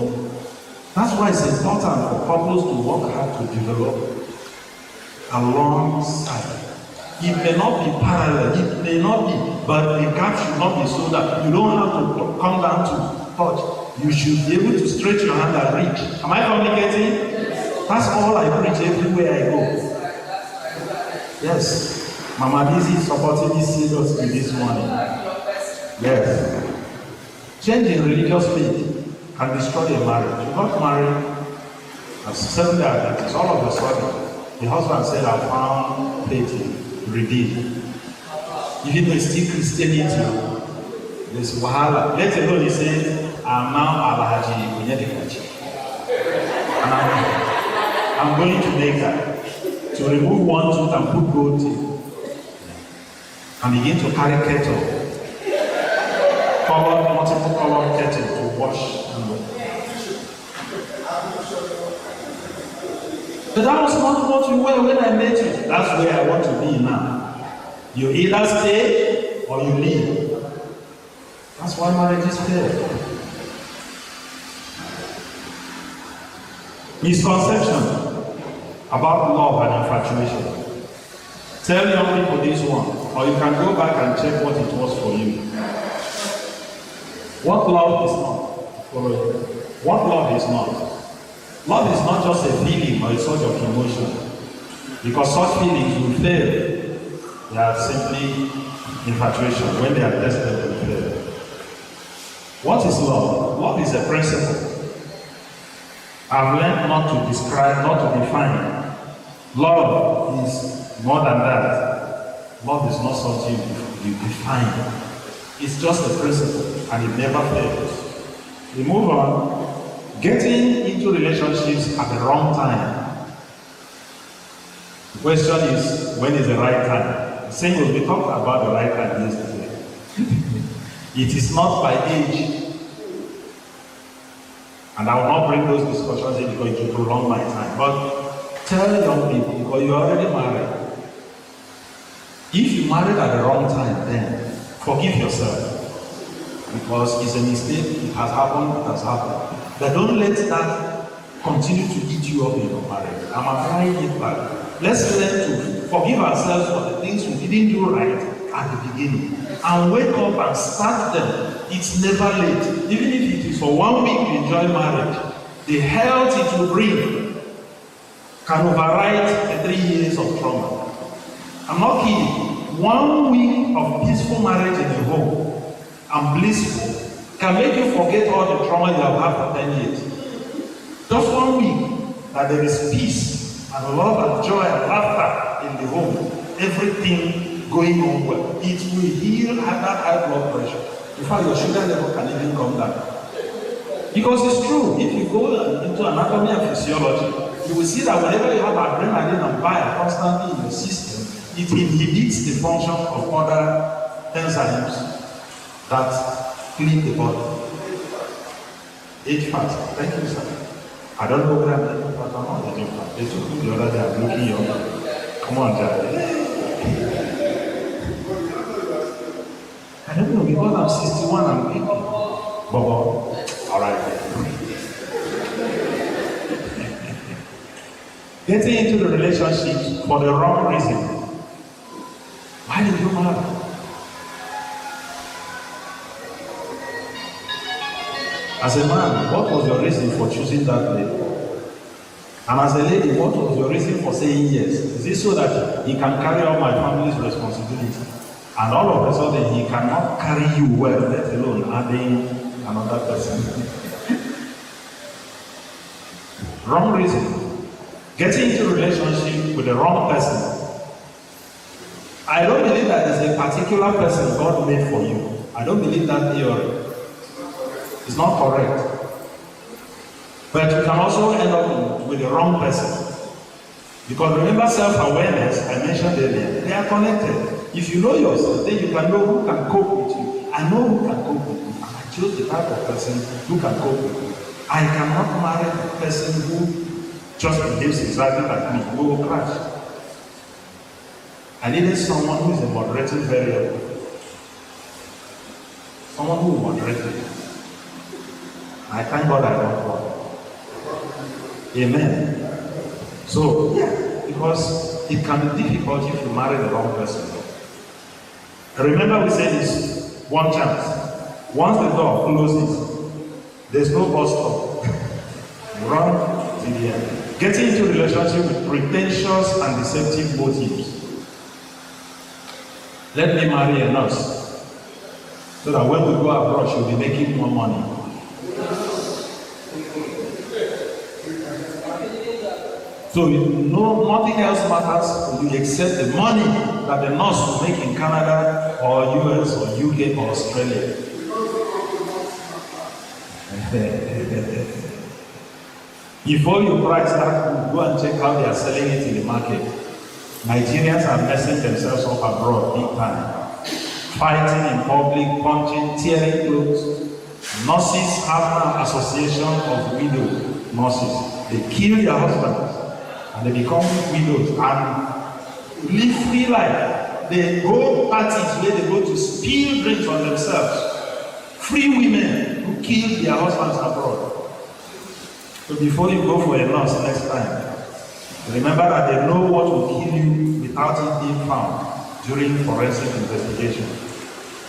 That's why it's important for couples to work hard to develop alongside. It may not be parallel, it may not be, but the gap should not be so that you don't have to come down to touch. You should be able to stretch your hand and reach. Am I communicating? That's all I preach everywhere I go. Yes. Mama Dizzy is supporting me seriously this morning. Yes. Changing religious faith can destroy a marriage. You got married as Seventh Day Adventists, all of a sudden, the husband said, I found faith redeemed. Even though it's still Christianity, there's wahala. Let alone he says, I'm now Alhaji Bunyadikachi. And I'm going to make that. To remove one tooth and put gold teeth. And begin to carry kettle. Multiple colored kettle to wash. But that was not what you were when I met you. That's where I want to be now. You either stay or you leave. That's why marriages fail. Misconception about love and infatuation. Tell young people this one, or you can go back and check what it was for you. What love is not? Follow you. What love is not? Love is not just a feeling or a sort of emotion. Because such feelings will fail. They are simply infatuation. When they are tested, they will fail. What is love? Love is a principle. I've learned not to describe, not to define. Love is more than that. Love is not something you define. It's just a principle, and it never fails. We move on. Getting into relationships at the wrong time. The question is, when is the right time? Singles, we talked about the right time yesterday. It is not by age. And I will not bring those discussions in because it will prolong my time. But tell young people, because you're already married. If you married at the wrong time, then forgive yourself. Because it's a mistake, it has happened. But don't let that continue to eat you up in your marriage. I'm applying it back. Let's learn to forgive ourselves for the things we didn't do right at the beginning. And wake up and start them. It's never late. Even if it is for 1 week you enjoy marriage, the health it will bring can override the 3 years of trauma. I'm not kidding. 1 week of peaceful marriage in a home and blissful can make you forget all the trauma you have had for 10 years. Just 1 week that there is peace and love and joy and laughter in the home, everything going on well. It will heal that high blood pressure. In fact, your sugar level can even come down. Because it's true, if you go into anatomy and physiology, you will see that whenever you have adrenaline and bile constantly in your system, it inhibits the function of other enzymes that clean the body. Age fat. Thank you, sir. I don't know whether I'm getting fat or not getting fat. They took me the other day, I'm looking young. Come on, Daddy. I don't know, because I'm 61, I'm 80. Bobo. All right. Getting into the relationship for the wrong reason. Why did you marry? As a man, what was your reason for choosing that lady? And as a lady, what was your reason for saying yes? Is it so that he can carry out my family's responsibility? And all of a sudden, he cannot carry you well, let alone adding another person. Wrong reason. Getting into a relationship with the wrong person. I don't believe that there's a particular person God made for you. I don't believe that theory. It's not correct. But you can also end up with the wrong person. Because remember self-awareness, I mentioned earlier, they are connected. If you know yourself, then you can know who can cope with you. I know who can cope with you. And I chose the type of person who can cope with you. I cannot marry a person who just behaves exactly like me. We will crash. I needed someone who is a moderating variable. Someone who will moderate me. I thank God I don't want. Amen. So, yeah, because it can be difficult if you marry the wrong person. Remember we said this, one chance. Once the door closes, there's no bus stop. Run to the end. Getting into a relationship with pretentious and deceptive motives. Let me marry a nurse, so that when we go abroad, she'll be making more money. So you know nothing else matters to you except the money that the nurse will make in Canada or US or UK or Australia. Before you price that, go and check how they are selling it in the market. Nigerians are messing themselves up abroad big time. Fighting in public, punching, tearing clothes. Nurses have an association of widow nurses. They kill their husbands. And they become widows and live free life. They go parties where they go to spill drinks on themselves. Free women who kill their husbands abroad. So before you go for a nurse next time, remember that they know what will kill you without it being found during forensic investigation.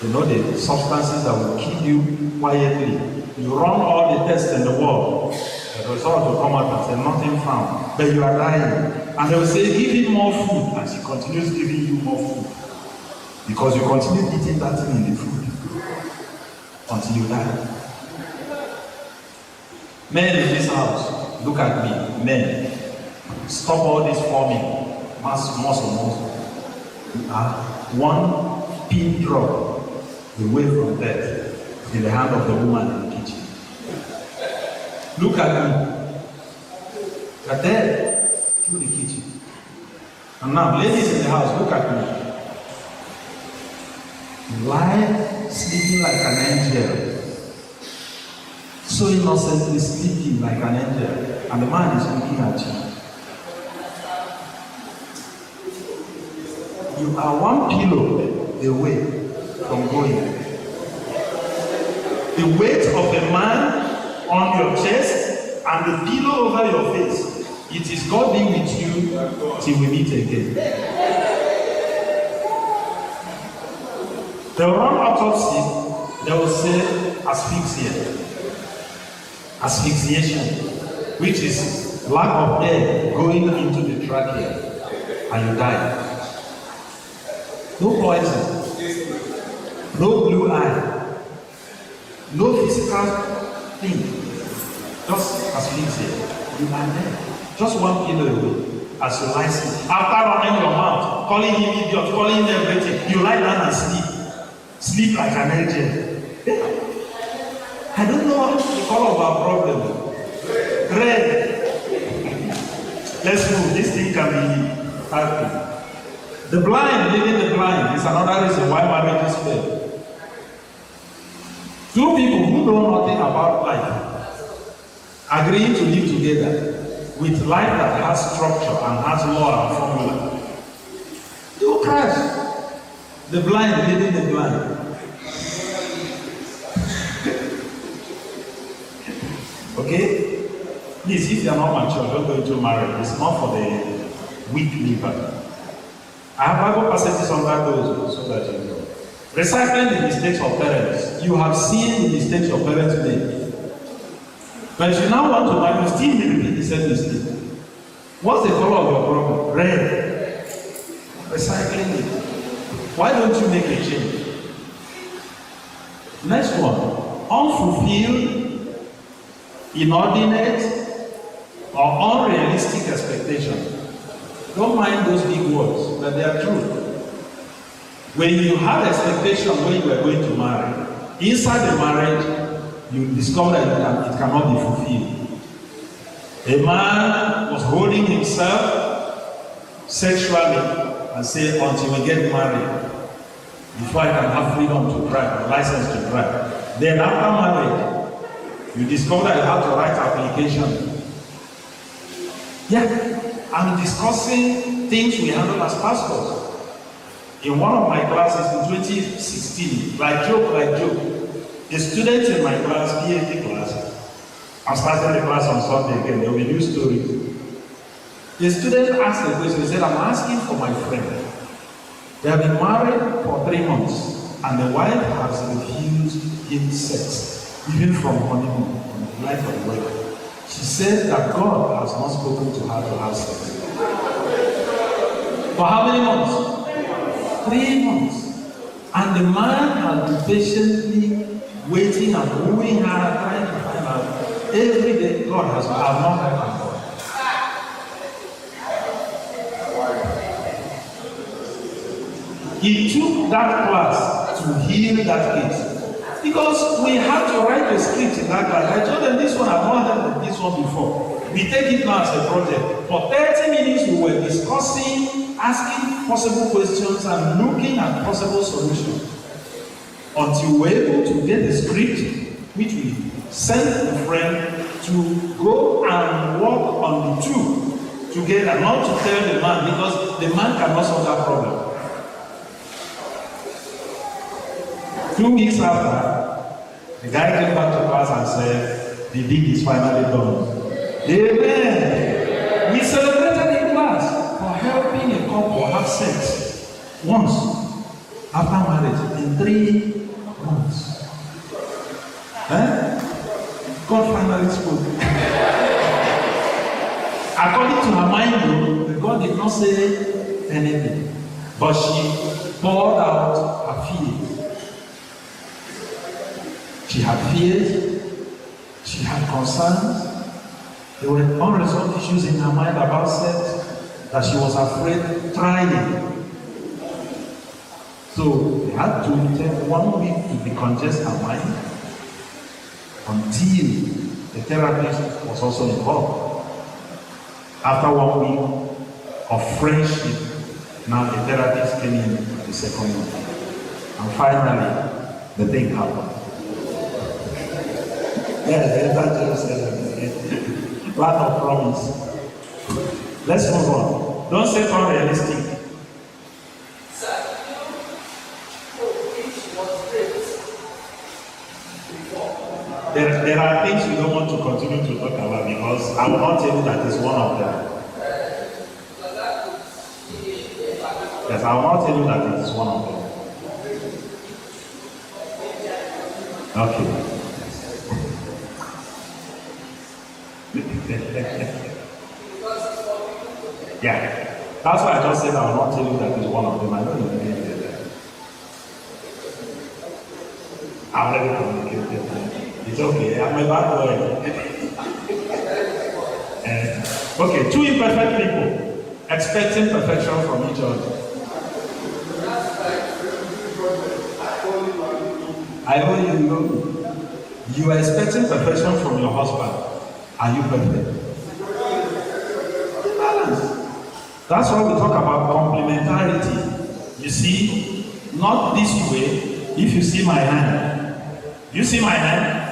They know the substances that will kill you quietly. You run all the tests in the world. The result will come out and say nothing found, but you are dying. And they will say, give him more food, and she continues giving you more food. Because you continue eating that thing in the food until you die. Men in this house, look at me, men. Stop all this forming, muscle. You are one pin drop away from death in the hand of the woman in the kitchen. Look at me. You're dead through the kitchen. And now, ladies in the house, look at me. You lie sleeping like an angel. So innocently sleeping like an angel. And the man is looking at you. You are one pillow away from going. The weight of a man on your chest and the pillow over your face. It is God being with you till we meet again. The wrong autopsy, they will say asphyxia. Asphyxiation, which is lack of air going into the trachea, and you die. No poison, no blue eye, no physical thing, just asphyxia. You are there, just one pillow away. As you lie sleep, after running your mouth, calling him idiot, calling him everything, you lie down and sleep like an angel. I don't know the color of our problem. Red. Let's move. This thing can be happening. The blind leading the blind is another reason why marriages fail. Two people who know nothing about life agreeing to live together with life that has structure and has law and formula. You crash. The blind leading the blind. Okay? Please, if you are not mature, don't go into marriage. It's not for the weak liver. I have Bible passages on that those so that you know. Recycling the mistakes of parents. You have seen the mistakes your parents made. But if you now want to marry, you still may repeat the same mistake. What's the color of your problem? Red. Recycling it. Why don't you make a change? Next one. Unfulfilled, inordinate, or unrealistic expectations. Don't mind those big words, but they are true. When you had expectation when you were going to marry, inside the marriage, you discover that it cannot be fulfilled. A man was holding himself sexually and said, until we get married, before I can have freedom to drive, a license to drive. Then after marriage, you discover that you have to write application. Yeah, I'm discussing things we handle as pastors. In one of my classes in 2016, like joke, a student in my class, PhD class, I'm starting the class on Sunday again, there will be new stories. The student asked a question, he said, I'm asking for my friend. They have been married for 3 months, and the wife has refused him sex, even from honeymoon, from the life of the wedding. She said that God has not spoken to her to have sex. For how many months? 3 months. And the man has been patiently waiting and wooing her, trying to find out. Every day, God has not heard from God. He took that class to heal that case. Because we have to write a script in that class. I told them this one, I've not heard of this one before. We take it now as a project. For 30 minutes, we were discussing, asking possible questions and looking at possible solutions. Until we were able to get the script, which we sent a friend to go and work on the two together, not to tell the man, because the man cannot solve that problem. 2 weeks after, the guy came back to class and said, the deed is finally done. Amen. We celebrated in class for helping a couple have sex once after marriage in 3 months. God finally spoke. According to her mind, though, God did not say anything, but she poured out her fears. She had fears, she had concerns, there were unresolved issues in her mind about sex that she was afraid of trying. So they had to take 1 week to decongest her mind until the therapist was also involved. After 1 week of friendship, now the therapist came in the second week. And finally, the thing happened. Yes, the evangelist said lot of promise. Let's move on. Don't say unrealistic. There are things we don't want to continue to talk about because I will not tell you that it's one of them. Yes, I will not tell you that it is one of them. Okay. Yeah, that's why I just said I will not tell you that it's one of them. I know you didn't hear that. I already communicated that. It's okay, I'm a bad boy. Okay, two imperfect people expecting perfection from each other. I know you know. You are expecting perfection from your husband. Are you perfect? That's why we talk about complementarity. You see, not this way. If you see my hand, you see my hand?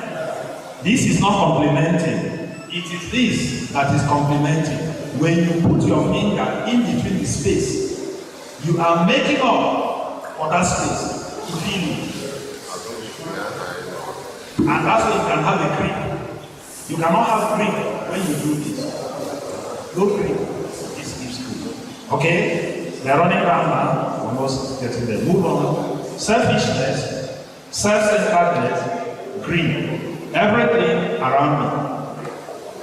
This is not complementing. It is this that is complementing. When you put your finger in between the space, you are making up for that space to feel it. And that's why you can have a grip. You cannot have grip when you do this. No grip. This gives grip. Okay? We are running down now. Almost getting there. Move on. Selfishness, self-centeredness, greed. Everything around me.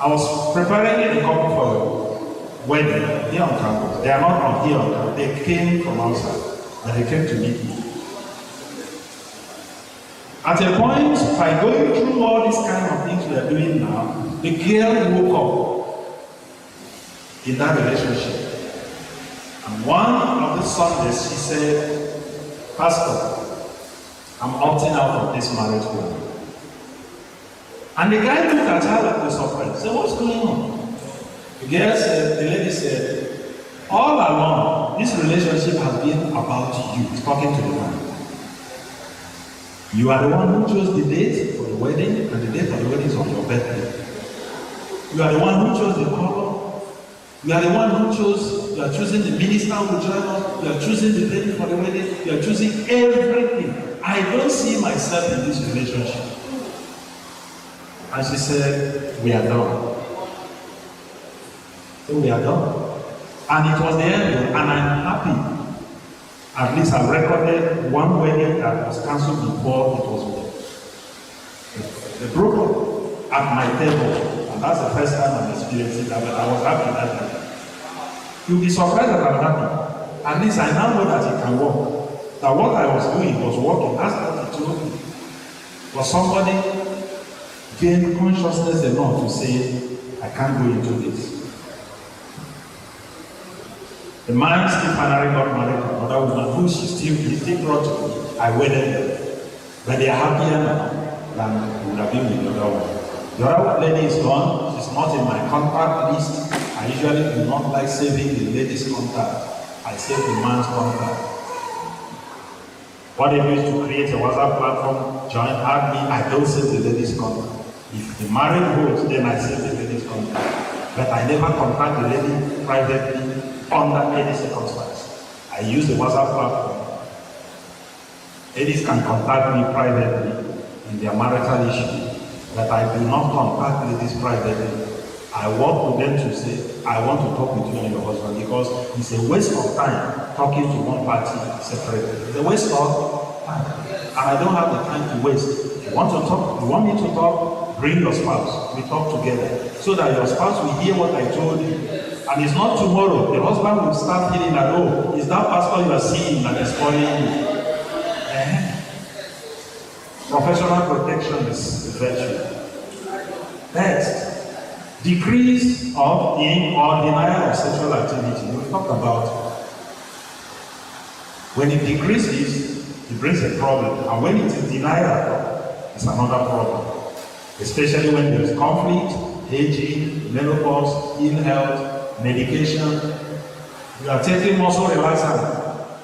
I was preparing a couple for wedding here on campus. They are not on here on campus. They came from outside. And they came to meet me. At a point, by going through all these kind of things we are doing now, the girl woke up in that relationship. And one of the Sundays, she said, Pastor, I'm opting out of this marriage home. And the guy looked at her like a surprise. Said, what's going on? The girl said, the lady said, all along, this relationship has been about you. He's talking to the man. You are the one who chose the date for the wedding, and the date for the wedding is on your birthday. You are the one who chose the color. You are the one who chose, you are choosing the minister who will join us. You are choosing the venue for the wedding. You are choosing everything. I don't see myself in this relationship. And she said, we are done. So we are done. And it was the end, and I'm happy. At least I recorded one wedding that was cancelled before it was over. They broke up at my table. And that's the first time I'm experiencing that, but I was happy that time. You'll be surprised that I'm happy. At least I now know that it can work. That what I was doing was working. That's what he told me. But somebody gained consciousness enough to say, I can't go into this. The man still finally got married to another woman who he still brought to me. I wedded them. But they are happier now than would have been with the other one. The other lady is gone. She's not in my contact list. I usually do not like saving the lady's contact. I save the man's contact. What they do is to create a WhatsApp platform, join, add me. I don't save the lady's contact. If the marriage holds, then I save the lady's contact. But I never contact the lady privately under any circumstance. I use the WhatsApp platform. Ladies can contact me privately in their marital issue, but I do not contact ladies privately. I work with them to say, I want to talk with you and your husband, because it's a waste of time talking to one party separately. It's a waste of time. And I don't have the time to waste. If you want to talk, you want me to talk, bring your spouse. We talk together. So that your spouse will hear what I told you. And it's not tomorrow. The husband will start feeling that, oh, is that pastor you are seeing that is spoiling you? Professional protection is a virtue. Next. Decrease of in or denial of sexual activity. We've talked about. When it decreases, it brings a problem. And when it is denial, it's another problem. Especially when there is conflict, aging, menopause, ill health, medication. You are taking muscle relaxant.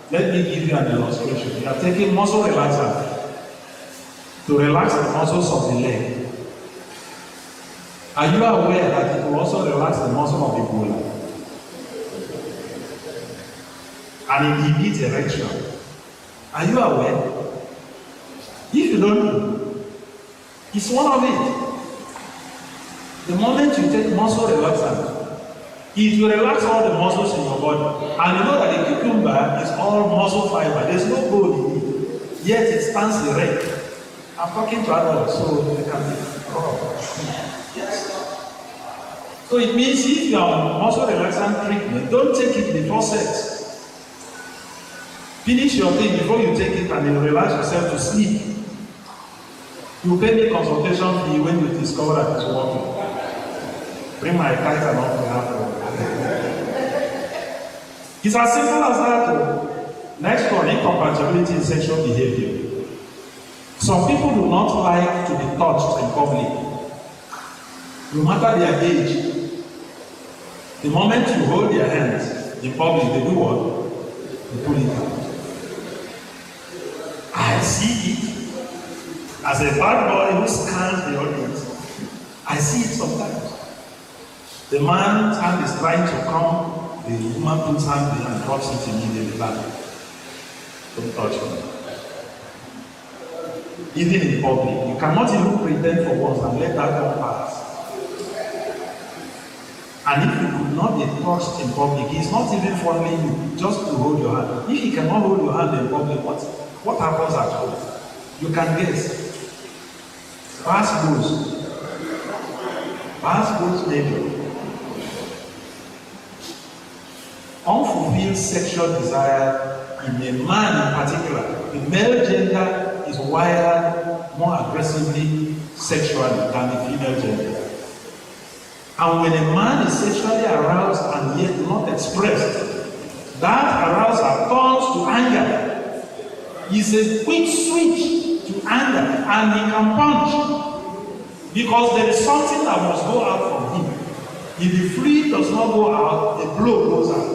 Let me give you an illustration. You are taking muscle relaxant to relax the muscles of the leg. Are you aware that it will also relax the muscle of the body? And inhibit erection. Are you aware? If you don't know, it's one of it. The moment you take muscle relaxant, it will relax all the muscles in your body. And you know that the cucumber is all muscle fiber. There's no bone in it. Yet it stands erect. I'm talking to adults, so they can be yes. So it means if you are on muscle relaxant treatment, don't take it before sex. Finish your thing before you take it and then relax yourself to sleep. You pay me consultation fee when you discover that it's working. Bring my kite along to have It's as simple as that. Next one, incompatibility in sexual behavior. Some people do not like to be touched in public. No matter their age, the moment you hold their hands, In public, they do what? They pull it out. I see it as a bad boy who scans the audience. I see it sometimes. The man's hand is trying to come, the woman puts hand there and drops it immediately back. Don't touch me. Even in public, you cannot even pretend for once and let that one pass. And if you could not be touched in public, he's not even fondling you just to hold your hand. If he cannot hold your hand in public, what happens at home? You can guess. Pass goes. Pass goes major. Unfulfilled sexual desire in a man in particular, the male gender is wired more aggressively sexually than the female gender. And when a man is sexually aroused and yet not expressed, that arousal turns to anger. It's a quick switch to anger, and he can punch because there is something that must go out from him. If the fluid does not go out, the blow goes out.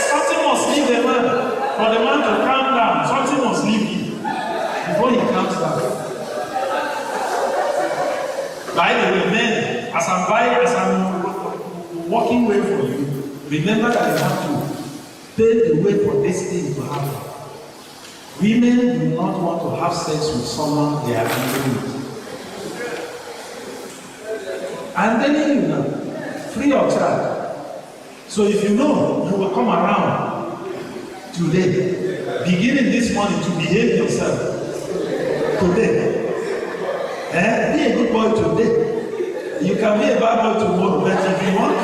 Something must leave the man. For the man to calm down, something must leave him before he calms down. By the way, men, as I'm walking way for you, remember that you have to pave the way for this thing to happen. Women do not want to have sex with someone they are angry with. I'm telling you now, free of charge. So if you know you will come around today, beginning this morning, to behave yourself today. Be a good boy today. You can be a bad boy tomorrow, but if you want to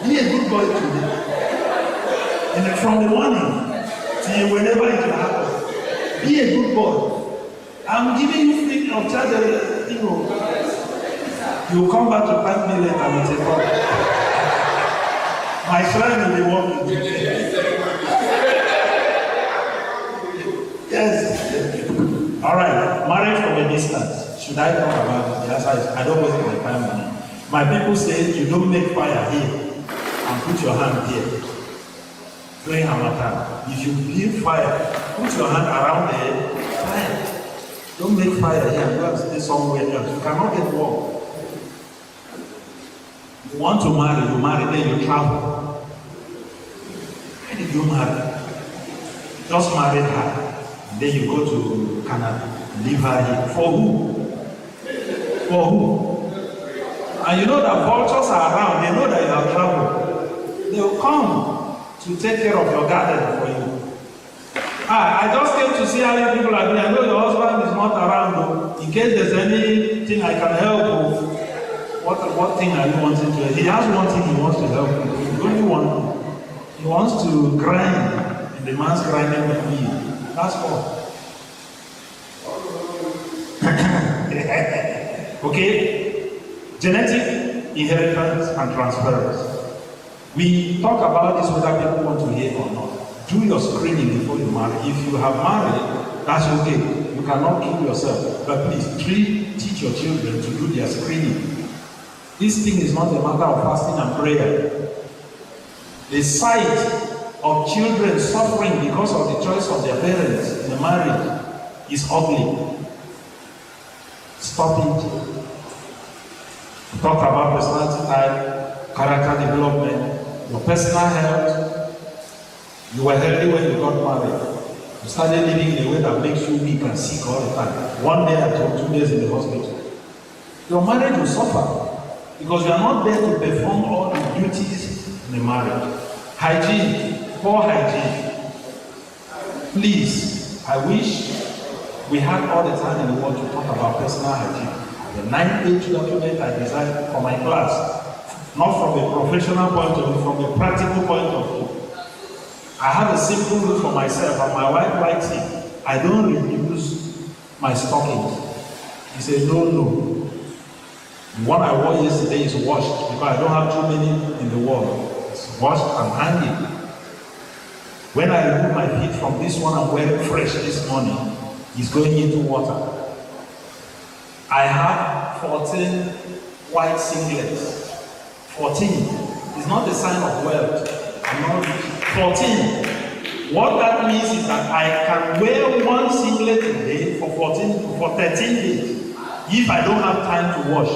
be a good boy today. And from the morning till whenever it will happen, be a good boy. I'm giving you free of charge. You will come back to thank me later and say, "Oh, my friend will be working with you." Yes. All right. Marriage from a distance. Should I talk about it? The answer is I don't waste my time on it. My people say you don't make fire here and put your hand here during Harmattan. If you build fire, put your hand around there. Fire. Don't make fire here and go and stay somewhere else. You cannot get warm. You want to marry, you marry, then you travel. Why did you marry? Just married her. Then you go to Canada. Leave her here. For who? For who? And you know that vultures are around. They know that you have traveled. They will come to take care of your garden for you. I just came to see how you people are doing. I know your husband is not around though. In case there's anything I can help with. What thing are you wanting to help? He has one thing he wants to help with. He only one. He wants to grind. And the man's grinding with me. That's all. Okay, genetic inheritance and transference. We talk about this whether people want to hear or not. Do your screening before you marry. If you have married, that's okay. You cannot kill yourself. But please teach your children to do their screening. This thing is not a matter of fasting and prayer. The sight of children suffering because of the choice of their parents in the marriage is ugly. Stop it. We talk about personality type, character development, your personal health. You were healthy when you got married. You started living in a way that makes you weak and sick all the time. One day at home, 2 days in the hospital. Your marriage will suffer because you are not there to perform all the duties in the marriage. Hygiene, poor hygiene. Please, I wish we had all the time in the world to talk about personal hygiene. The 9-page document I designed for my class, not from a professional point of view, from a practical point of view. I have a simple rule for myself, and my wife likes it. I don't reuse my stockings. He said, no. The one I wore yesterday is washed because I don't have too many in the world. It's washed and hanging. When I remove my feet from this one I'm wearing fresh this morning, it's going into water. I have 14 white singlets. 14 is not a sign of wealth. I'm not rich. 14. What that means is that I can wear one singlet a day for 13 days if I don't have time to wash.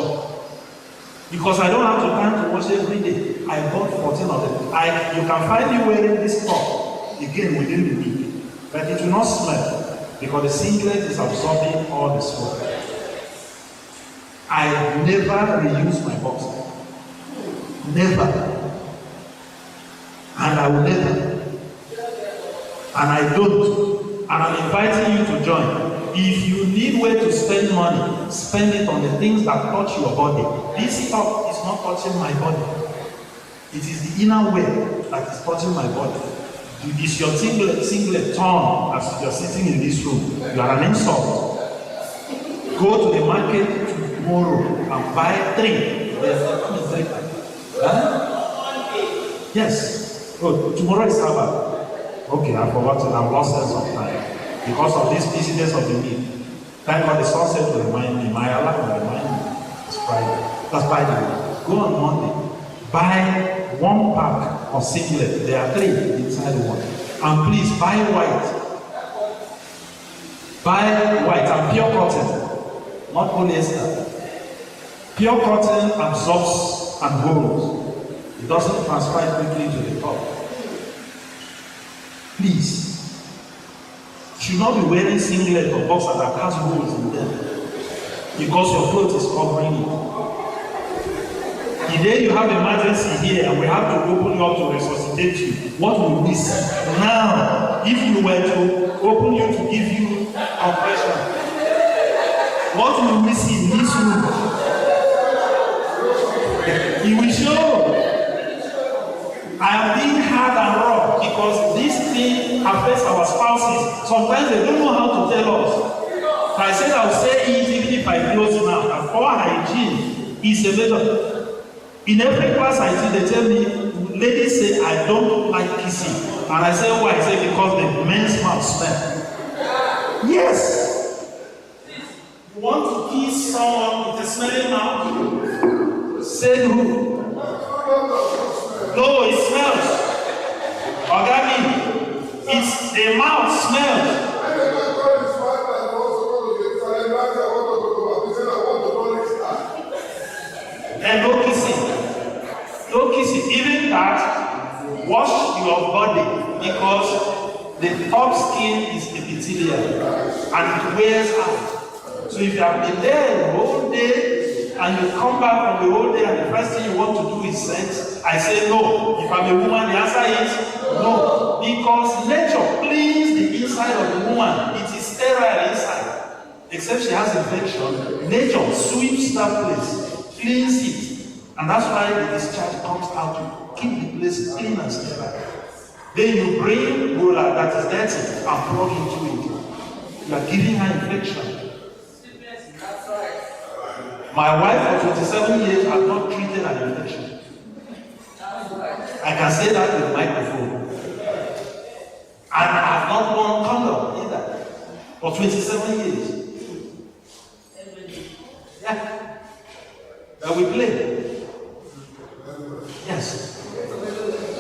Because I don't have time to wash every day. I bought 14 of them. You can find me wearing this top again within the week. But it will not smell because the singlet is absorbing all the smoke. I never reuse my boxer. Never. And I will never. And I don't. And I'm inviting you to join. If you need way to spend money, spend it on the things that touch your body. This top is not touching my body. It is the inner wear that is touching my body. Is your singlet torn as you're sitting in this room? You are an insult. Go to the market tomorrow and buy 3. Huh? Yes. Oh, tomorrow is Sabbath. Okay, I forgot it. I've lost sense of time. Because of this busyness of the week. Thank God the sunset will remind me. My alarm will remind me. It's Friday. That's by the way. Go on Monday. Buy 1 pack of singlet. There are 3 inside one. And please buy white. Buy white and pure cotton. Not polyester. Pure cotton absorbs and holds. It doesn't transfer quickly to the top. Please. You should not be wearing singlet or boxer that has holes in them because your clothes is covering it. The day you have emergency here and we have to open you up to resuscitate you, what will we see? Now, if you were to open you to give you compression, what will we see in this room? It will show. I am being hard and raw because this thing affects our spouses. Sometimes they don't know how to tell us. I said I'll say it even if I close now. And for hygiene is a major. In every class I see, they tell me, ladies say I don't like kissing. And I say why? I say because the men's mouth smell. Yes. You want to kiss someone with a smelling mouth? Say who? No, it smells. Organic. It's the mouth smells. And no kissing. No kissing. Even that, wash your body because the top skin is epithelial and it wears out. So if you have been there the whole day and you come back from the whole day and the first thing you want to do is sex, I say no. If I'm a woman, the answer is no. Because nature cleans the inside of the woman. It is sterile inside. Except she has infection. Nature sweeps that place, cleans it. And that's why the discharge comes out to keep the place clean and sterile. Then you bring roller that is dirty and plug into it. You are giving her infection. My wife for 27 years has not treated an infection. I can say that with microphone. And I have not worn condom either. For 27 years. Yeah. But we play. Yes.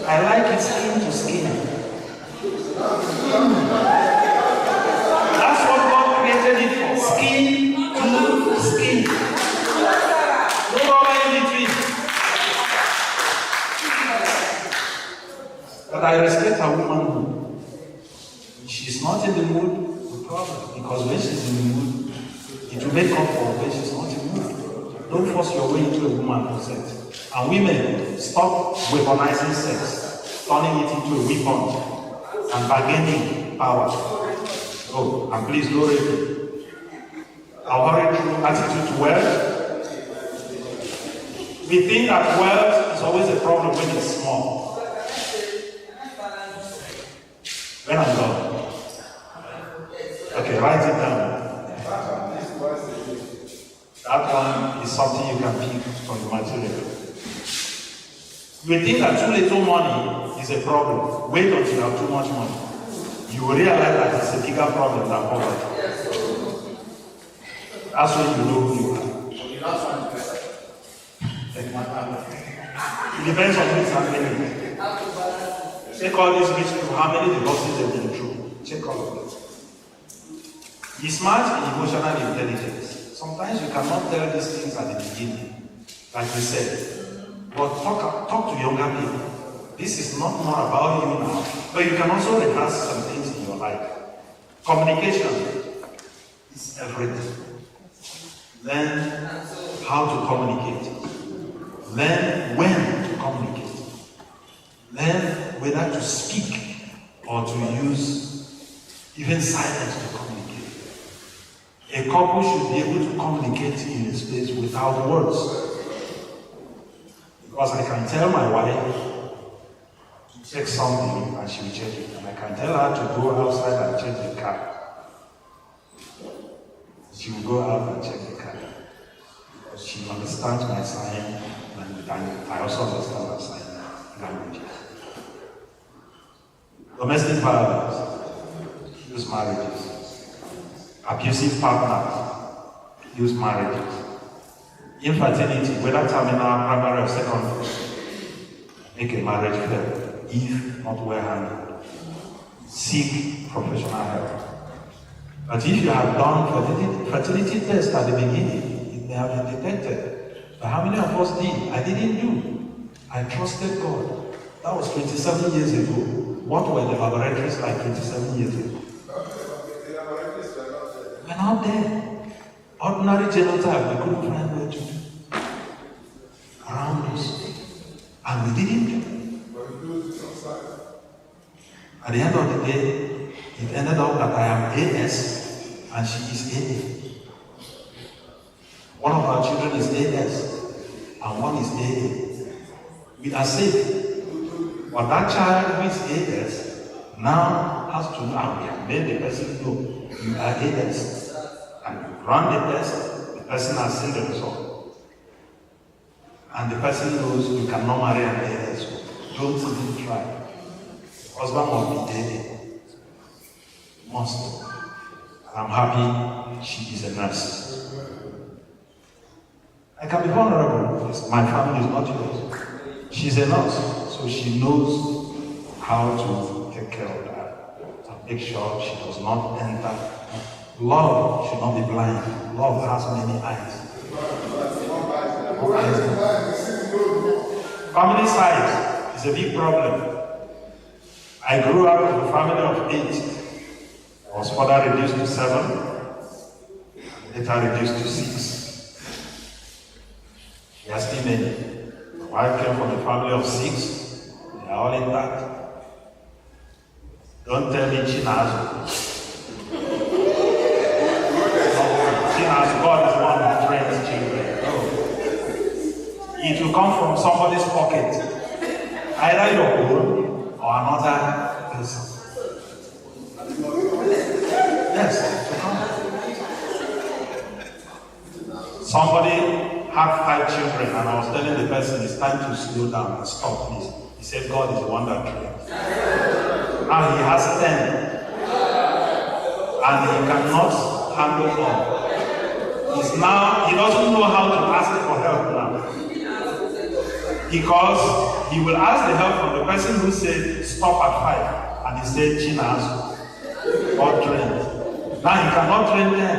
I like it skin to skin. That's what God created it for. Skin to skin. No rubber in between. But I respect a woman. She's not in the mood, no problem. Because when she's in the mood, it will make up for when she's not in the mood. Don't force your way into a woman for sex. And women, stop weaponizing sex, turning it into a weapon, and bargaining power. Oh, and please don't rape me. I'll hurry through attitude to wealth. We think that wealth is always a problem when it's small. When I'm done. Okay, write it down. That one is something you can pick from the material. We think that too little money is a problem. Wait until you have too much money. You will realize that it's a bigger problem than poverty. That's when you know who you are. It depends on who is handling it. Check all these rich people, how many divorces they've been through. Check all of it. Be smart and emotional intelligence. Sometimes you cannot tell these things at the beginning, like we said. But talk to younger people. This is not more about you now, but you can also rehearse some things in your life. Communication is everything. Learn how to communicate. Learn when to communicate. Learn whether to speak or to use even silence to communicate. A couple should be able to communicate in a space without words. Because I can tell my wife to check something and she will check it. And I can tell her to go outside and check the car. She will go out and check the car. Because she understands my sign and I also understand her sign language. Domestic violence, use marriages. Abusive partners, use marriages. Infertility, whether terminal, primary, or secondary, make a marriage fail, if not well handled. Seek professional help. But if you have done fertility tests at the beginning, it may have been detected. But how many of us did? I didn't do. I trusted God. That was 27 years ago. What were the laboratories like 27 years ago? We're not there. Ordinary genotype, we couldn't find where to do around us. And we didn't do. At the end of the day, it ended up that I am AS and she is AA. One of our children is AS and one is AA. We are safe. But that child who is AS now has to know, we have made the person know you are AS. And you run the test, the person has seen the result. And the person knows you cannot marry an AS. Don't even try. Husband must be AA. Must. I'm happy she is a nurse. I can be vulnerable. My family is not yours. She's a nurse, so she knows how to take care of that and make sure she does not enter. Love should not be blind. Love has many eyes. Family size is a big problem. I grew up with a family of 8. I was further reduced to 7, later reduced to 6. There are still many. My wife came from a family of 6. They are all intact. Don't tell me Chinazo. Chinazo, God is one who trains children. It will come from somebody's pocket. Either your own or another person. Yes, it will come. Somebody had 5 children and I was telling the person it's time to slow down and stop, please. He said God is the one that trains. Now he has 10 and he cannot handle all. He doesn't know how to ask for help now. Because he will ask the help from the person who said stop at 5 and he said Chinas or train. Now he cannot train them.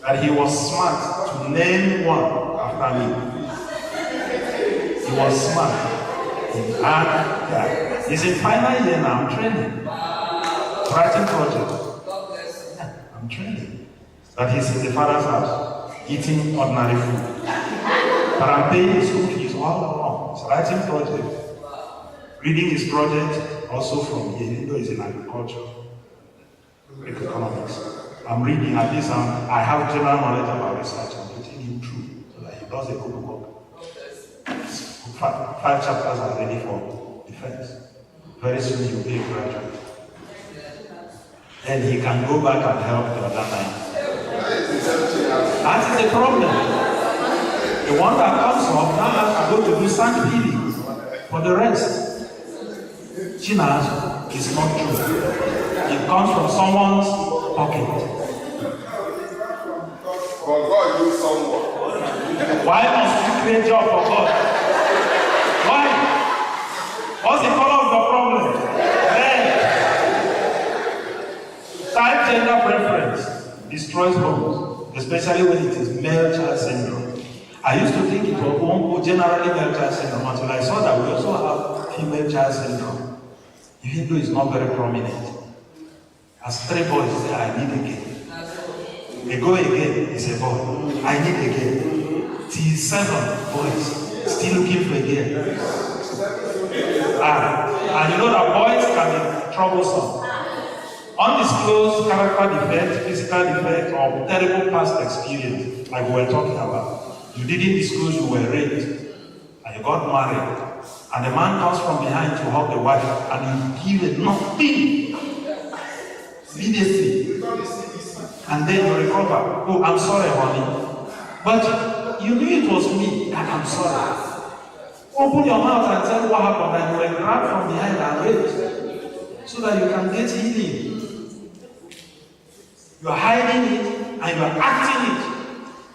But he was smart to name one after me. He was smart. He's in final year now, I'm training. Writing project. I'm training. But he's in the father's house, eating ordinary food. But I'm paying his school fees all along. He's writing project. Reading his project also from here, even though he's in agriculture, economics. I'm reading, at least I have general knowledge about research. I'm putting him through so that he does a good work. 5 chapters are ready for defense. Very soon he'll be a graduate. Then he can go back and help the other 9. That is the problem. The one that comes up now has to go to do sand peeling for the rest. Chinas is not true. It comes from someone's pocket. But God used someone. Why must you do a job for God? Why? What's the color of the problem? Red. Type gender preference destroys homes, especially when it is male child syndrome. I used to think it was generally male child syndrome until I saw that we also have female child syndrome, even though it's not very prominent. As 3 boys say, I need again. They go again, it's a boy. I need again. Till 7 boys, still looking for again. And you know that boys can be troublesome. Undisclosed character defect, physical defect, or terrible past experience, like we were talking about. You didn't disclose you were raped, and you got married, and the man comes from behind to hug the wife, and you give it nothing immediately, and then you recover. Oh, I'm sorry, honey, but you knew it was me, and I'm sorry. Open your mouth and tell what happened, and you were grabbed from behind and raped, so that you can get healing. You are hiding it, and you are acting it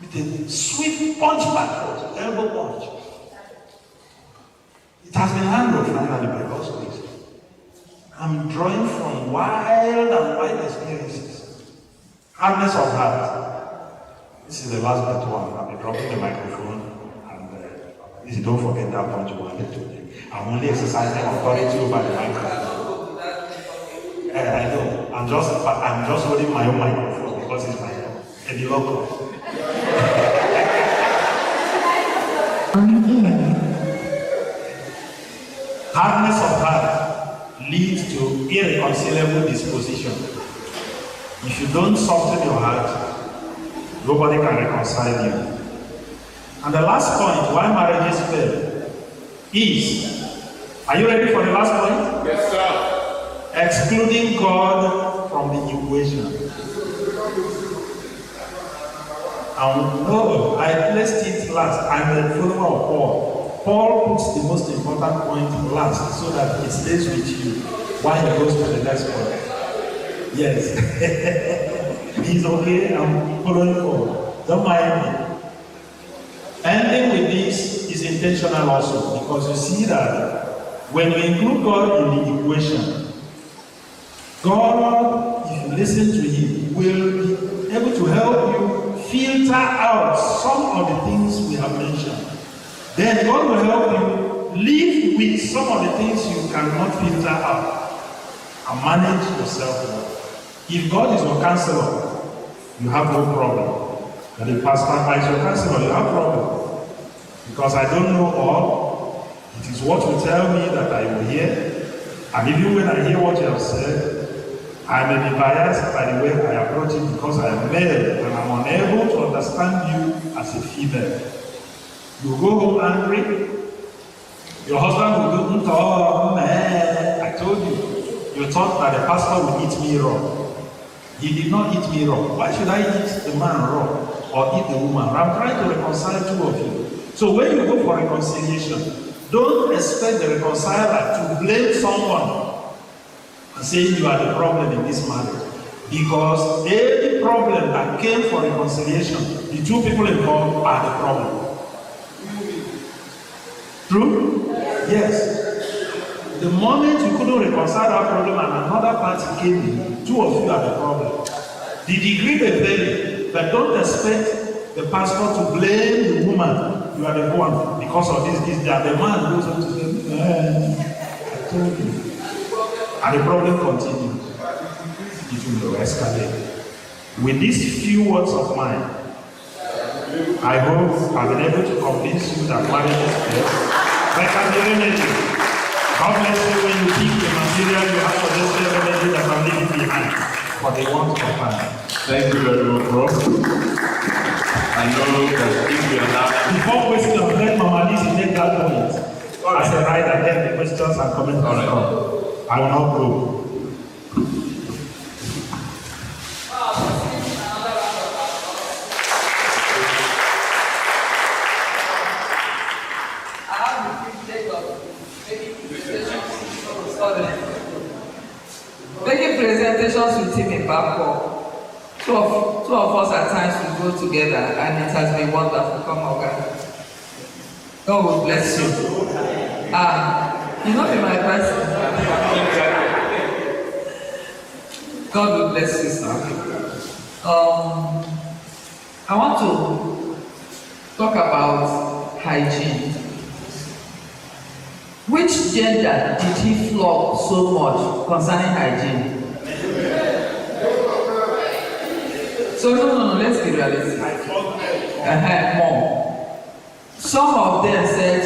with a swift punch backwards, elbow punch. It has been handled finally by God's grace. I'm drawing from wild and wide experiences. Hardness of heart. This is the last but one. I'll be dropping the microphone, and don't forget that punch you wanted to do. I'm only exercising authority over the microphone. I know. I'm just holding my own microphone because it's my own. And the local. Hardness of heart leads to irreconcilable disposition. If you don't soften your heart, nobody can reconcile you. And the last point, why marriages fail, is, are you ready for the last point? Yes, sir. Excluding God from the equation. No, I placed it last. I'm a follower of Paul. Paul puts the most important point last so that it stays with you while he goes to the next point. Yes. He's okay. I'm following Paul. Don't mind me. Ending with this is intentional also, because you see that when we include God in the equation, God, if you listen to Him, will be able to help you filter out some of the things we have mentioned. Then God will help you live with some of the things you cannot filter out and manage yourself well. If God is your counselor, you have no problem. But the pastor is your counselor, you have problem. Because I don't know all, it is what you tell me that I will hear. And even when I hear what you have said, I may be biased by the way I approach it because I am male and I'm unable to understand you as a female. You go home angry, your husband will go, oh man, I told you. You thought that the pastor would eat me raw. He did not eat me raw. Why should I eat the man raw or eat the woman? I'm trying to reconcile two of you. So when you go for reconciliation, don't expect the reconciler to blame someone and saying you are the problem in this marriage. Because any problem that came for reconciliation, the two people involved are the problem. True? Yes. The moment you couldn't reconcile that problem and another party came in, two of you are the problem. The degree may vary, but don't expect the pastor to blame the woman. You are the one because of this, that. The man goes on to say, I told you. And the problem continues. It will escalate. With these few words of mine, I hope I've been able to convince you that marriage is best. There can be remedy. God bless you when you keep the material you have suggested remedy that can leave it behind for the want of time. Thank you very much, bro. I know that if you are now... Before questions, let Mama Lizzie take that point. As a writer, then the questions and comments will come. I will not go. Making presentations with him in Bangkok. Two of us at times we go together, and it has been wonderful. Come on, guys. God will bless you. You know, be my person. God will bless you, sir. I want to talk about hygiene. Which gender did he flog so much concerning hygiene? So no, let's be realistic. More. Some of them said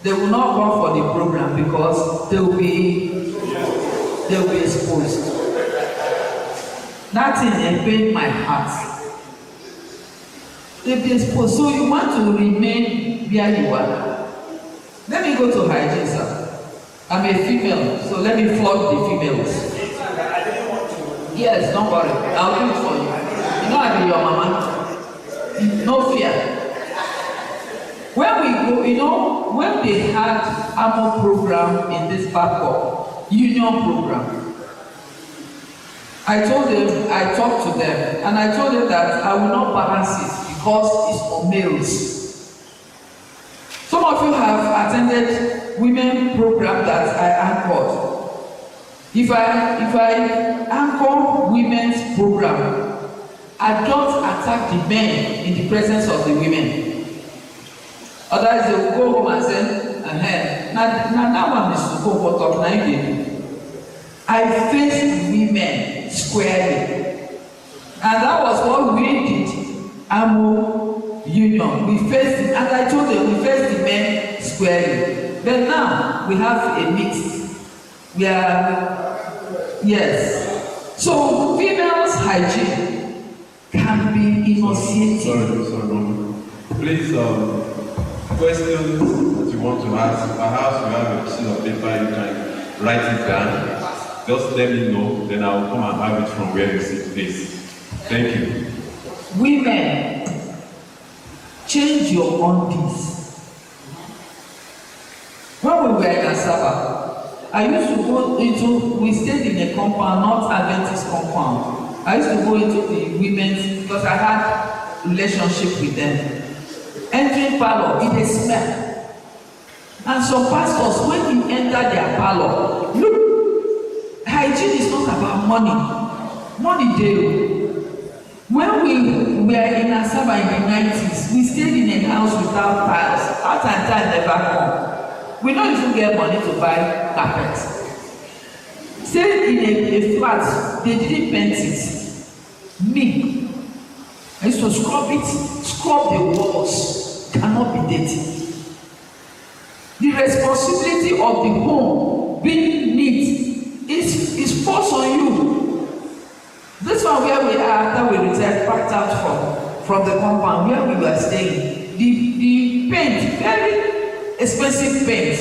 they will not come for the program because they will be exposed. That thing pained my heart. They'll be exposed. So you want to remain where you are. Let me go to hygiene, sir. I'm a female, so let me flog the females. Yes, don't worry. I'll do it for you. You know I'll be your mama. No fear. When we go, you know, when they had AMO program in this backup, union program, I told them, I talked to them, and I told them that I will not balance it because it's for males. Some of you have attended women program that I anchored. If I anchor women's program, I don't attack the men in the presence of the women. Otherwise, they will go home and say, now that one is to go for talk 9 days. I faced women squarely. And that was what we did. AMO union. We faced it, and I told them we faced the men squarely. But now we have a mix. We are, yes. So females' hygiene can be initiated. Sorry. Please, questions that you want to ask, perhaps you have a sheet of paper, you can write it down. Just let me know, then I will come and have it from where you sit, please. Thank you. Women, change your undies. When we were in Asaba, I used to go into, we stayed in a compound, not Adventist compound. I used to go into the women's, because I had relationship with them. Entering parlor, it is smell. And some pastors, when you enter their parlor, look, hygiene is not about money. Money dey. When we were in Asaba in the 90s, we stayed in a house without tiles. Out and time never come. We don't even get money to buy carpet. Stayed in a flat, they didn't paint it. Me, I used to scrub the walls, cannot be dirty. The responsibility of the home being neat is forced on you. This one where we are after we returned back out from the compound where we were staying. The paint, very expensive paint.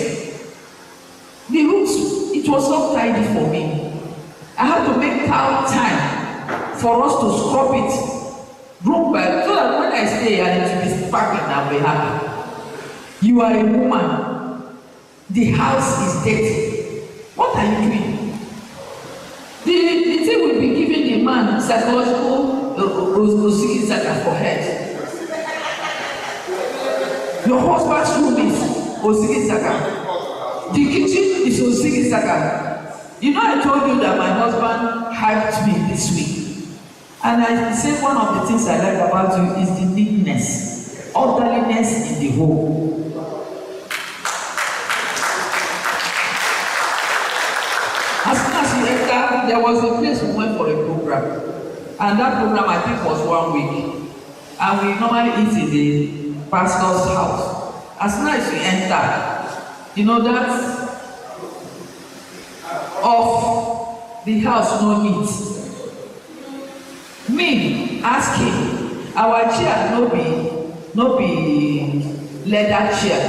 The rooms, it was not tidy for me. I had to make time for us to scrub it room by so that when I stay and it will be sparkling, I'll be happy. You are a woman. The house is dirty. What are you doing? The thing will be giving the man psychological osigi for head. Your husband's room is osigi. The kitchen is osigi. You know, I told you that my husband hyped me this week. And I said one of the things I like about you is the neatness, orderliness in the home. As soon as you enter, there was a place we went for a program. And that program I think was 1 week. And we normally eat in the pastor's house. As soon as you enter, you know that of the house no neat. Me asking, our chair no be leather chair.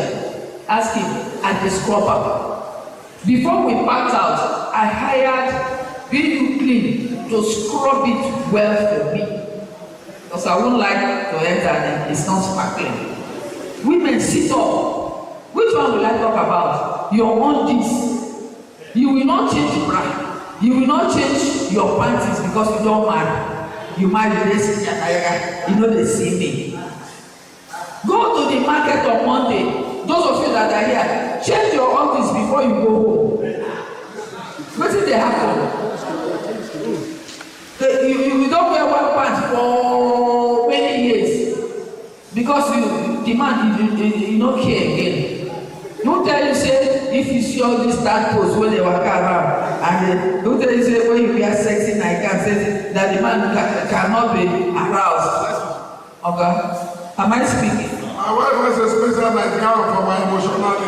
Asking at the scrubber. Before we packed out, I hired Be Clean to scrub it well for me. Because I wouldn't like to enter and it's not sparkling. Women sit up. Which one will I talk about? Your undies. You will not change bra. You will not change your panties because you don't marry. You marry this, you know they see me. Go to the market on Monday. Those of you that are here, change your office before you go home. What did they happen? You don't wear one pants for many years because you demand you don't care again. Don't tell you say if you see all these start posts when they walk around and don't tell you say when you wear sexy nightgown say that the man cannot be aroused. Okay, am I speaking? My wife has a special nightgown for my emotionality.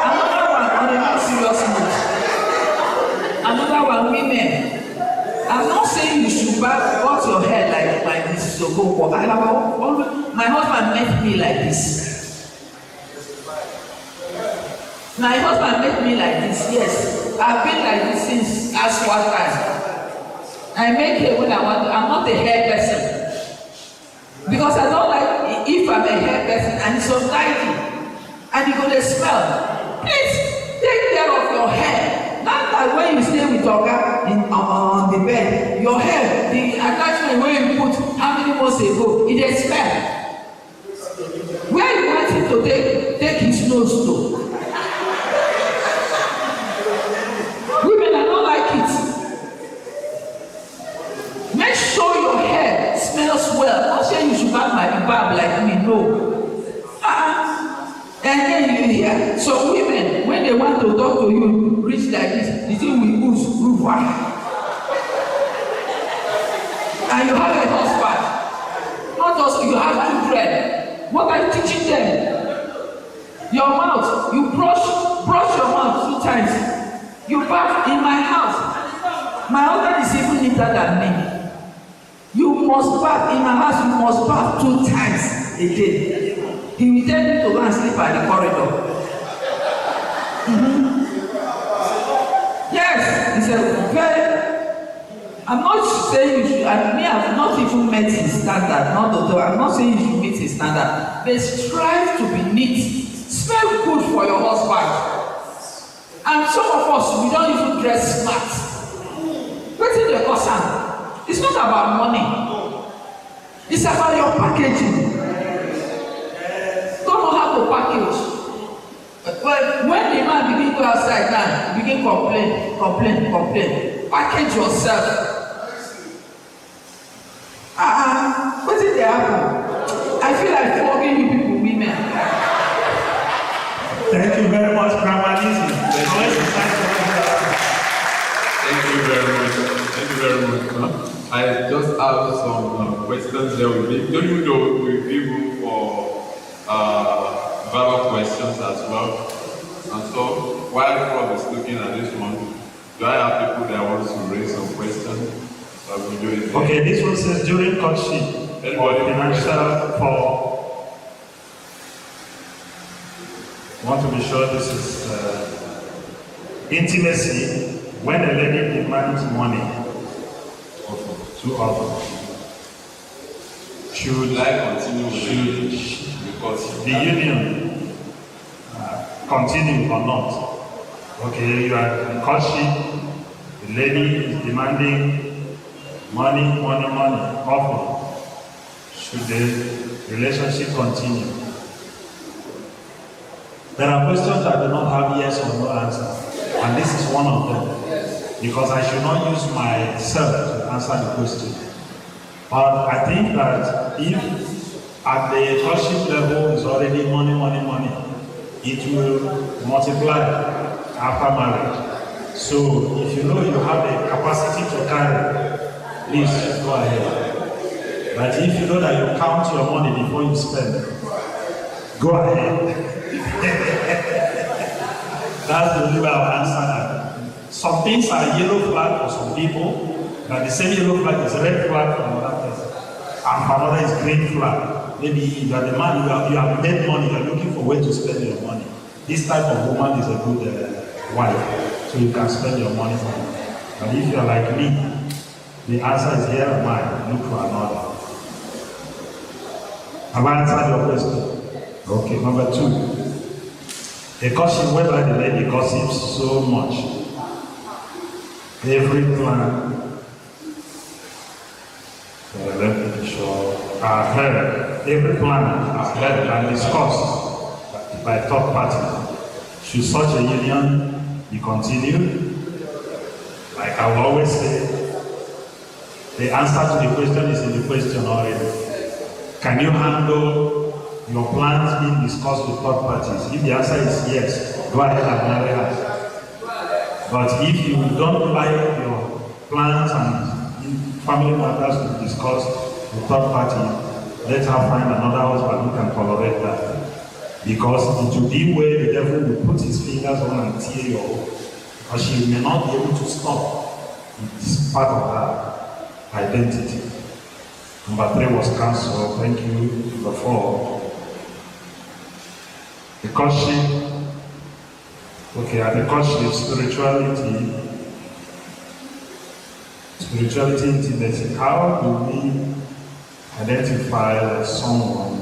Another one on a more serious note. Another one, women. I'm not saying you should cut your hair like this so go. I have always, my husband met me like this. My husband met me like this, yes. I've been like this since as one time. I make hair when I want to. I'm not a hair person. Because I don't like if I'm a hair person and it's untidy and you're gonna smell. Please take care of your hair. Not that when you stay with Oga on the bed, your hair, the attachment where you put how many months ago, it is smell. Where you want him to take his nose to? Women, I don't like it. Make sure your hair smells well. Not saying you should have my barb like me, no. And then you hear some women, when they want to talk to you, reach like this, the thing will ooze. And you have a husband, not just you have children. What are you teaching them? Your mouth, you brush your mouth 2 times. You bath in my house. My husband is even neater than me. You must bath in my house, you must bath 2 times a day. He will tell you to go and sleep at the corridor. Yes, he said, I'm not saying you should, I've not even met his standard, not although I'm not saying you should meet his standard. But strive to be neat. Smell good for your husband. And some of us, we don't even dress smart. What is the concern? It's not about money. It's about your packaging. Don't know how to package. But when the man begin to go outside now, begin complain. Package yourself. What did they happen? I feel like flogging you people, women. Thank you very much, Grandma Lizzie. Thank you very much. I just have some questions there with me. Don't you know we give room for verbal questions as well? And so, while Rob is looking at this one, do I have people that want to raise some questions? Okay, this one says during courtship, want to be sure this is intimacy when a lady demands money too often. Should I continue with because the union continue or not? Okay, you are in courtship, the lady is demanding money often. Should the relationship continue? There are questions that do not have yes or no answer, and this is one of them, because I should not use myself to answer the question. But I think that if at the courtship level is already money, it will multiply after marriage. So if you know you have the capacity to carry, please go ahead. But if you know that you count your money before you spend, go ahead. That's the only way I'll answer that. Some things are yellow flag for some people, but the same yellow flag is red flag for another person. And for another is green flag. Maybe you are the man, you have made money, you are looking for where to spend your money. This type of woman is a good wife, so you can spend your money for her. But if you are like me, the answer is here or mine, look for another. Have I answered your question? Okay, number 2. A caution whereby the lady gossips so much. Every plan So let me be sure. I've heard every plan, I've heard and discussed by third party. Should such a union be continued? Like I will always say, the answer to the question is in the question already. Can you handle your plans being discussed with third parties? If the answer is yes, go ahead and marry her. But if you don't like your plans and family matters to be discussed with third party, let her find another husband who can tolerate that. Because it will be where the devil will put his fingers on and tear your own. Because she may not be able to stop. It's part of her identity. Number 3 was cancelled. Thank you. Number 4. The courtship. Okay, at the courtship, spirituality, intimacy. How do we identify that someone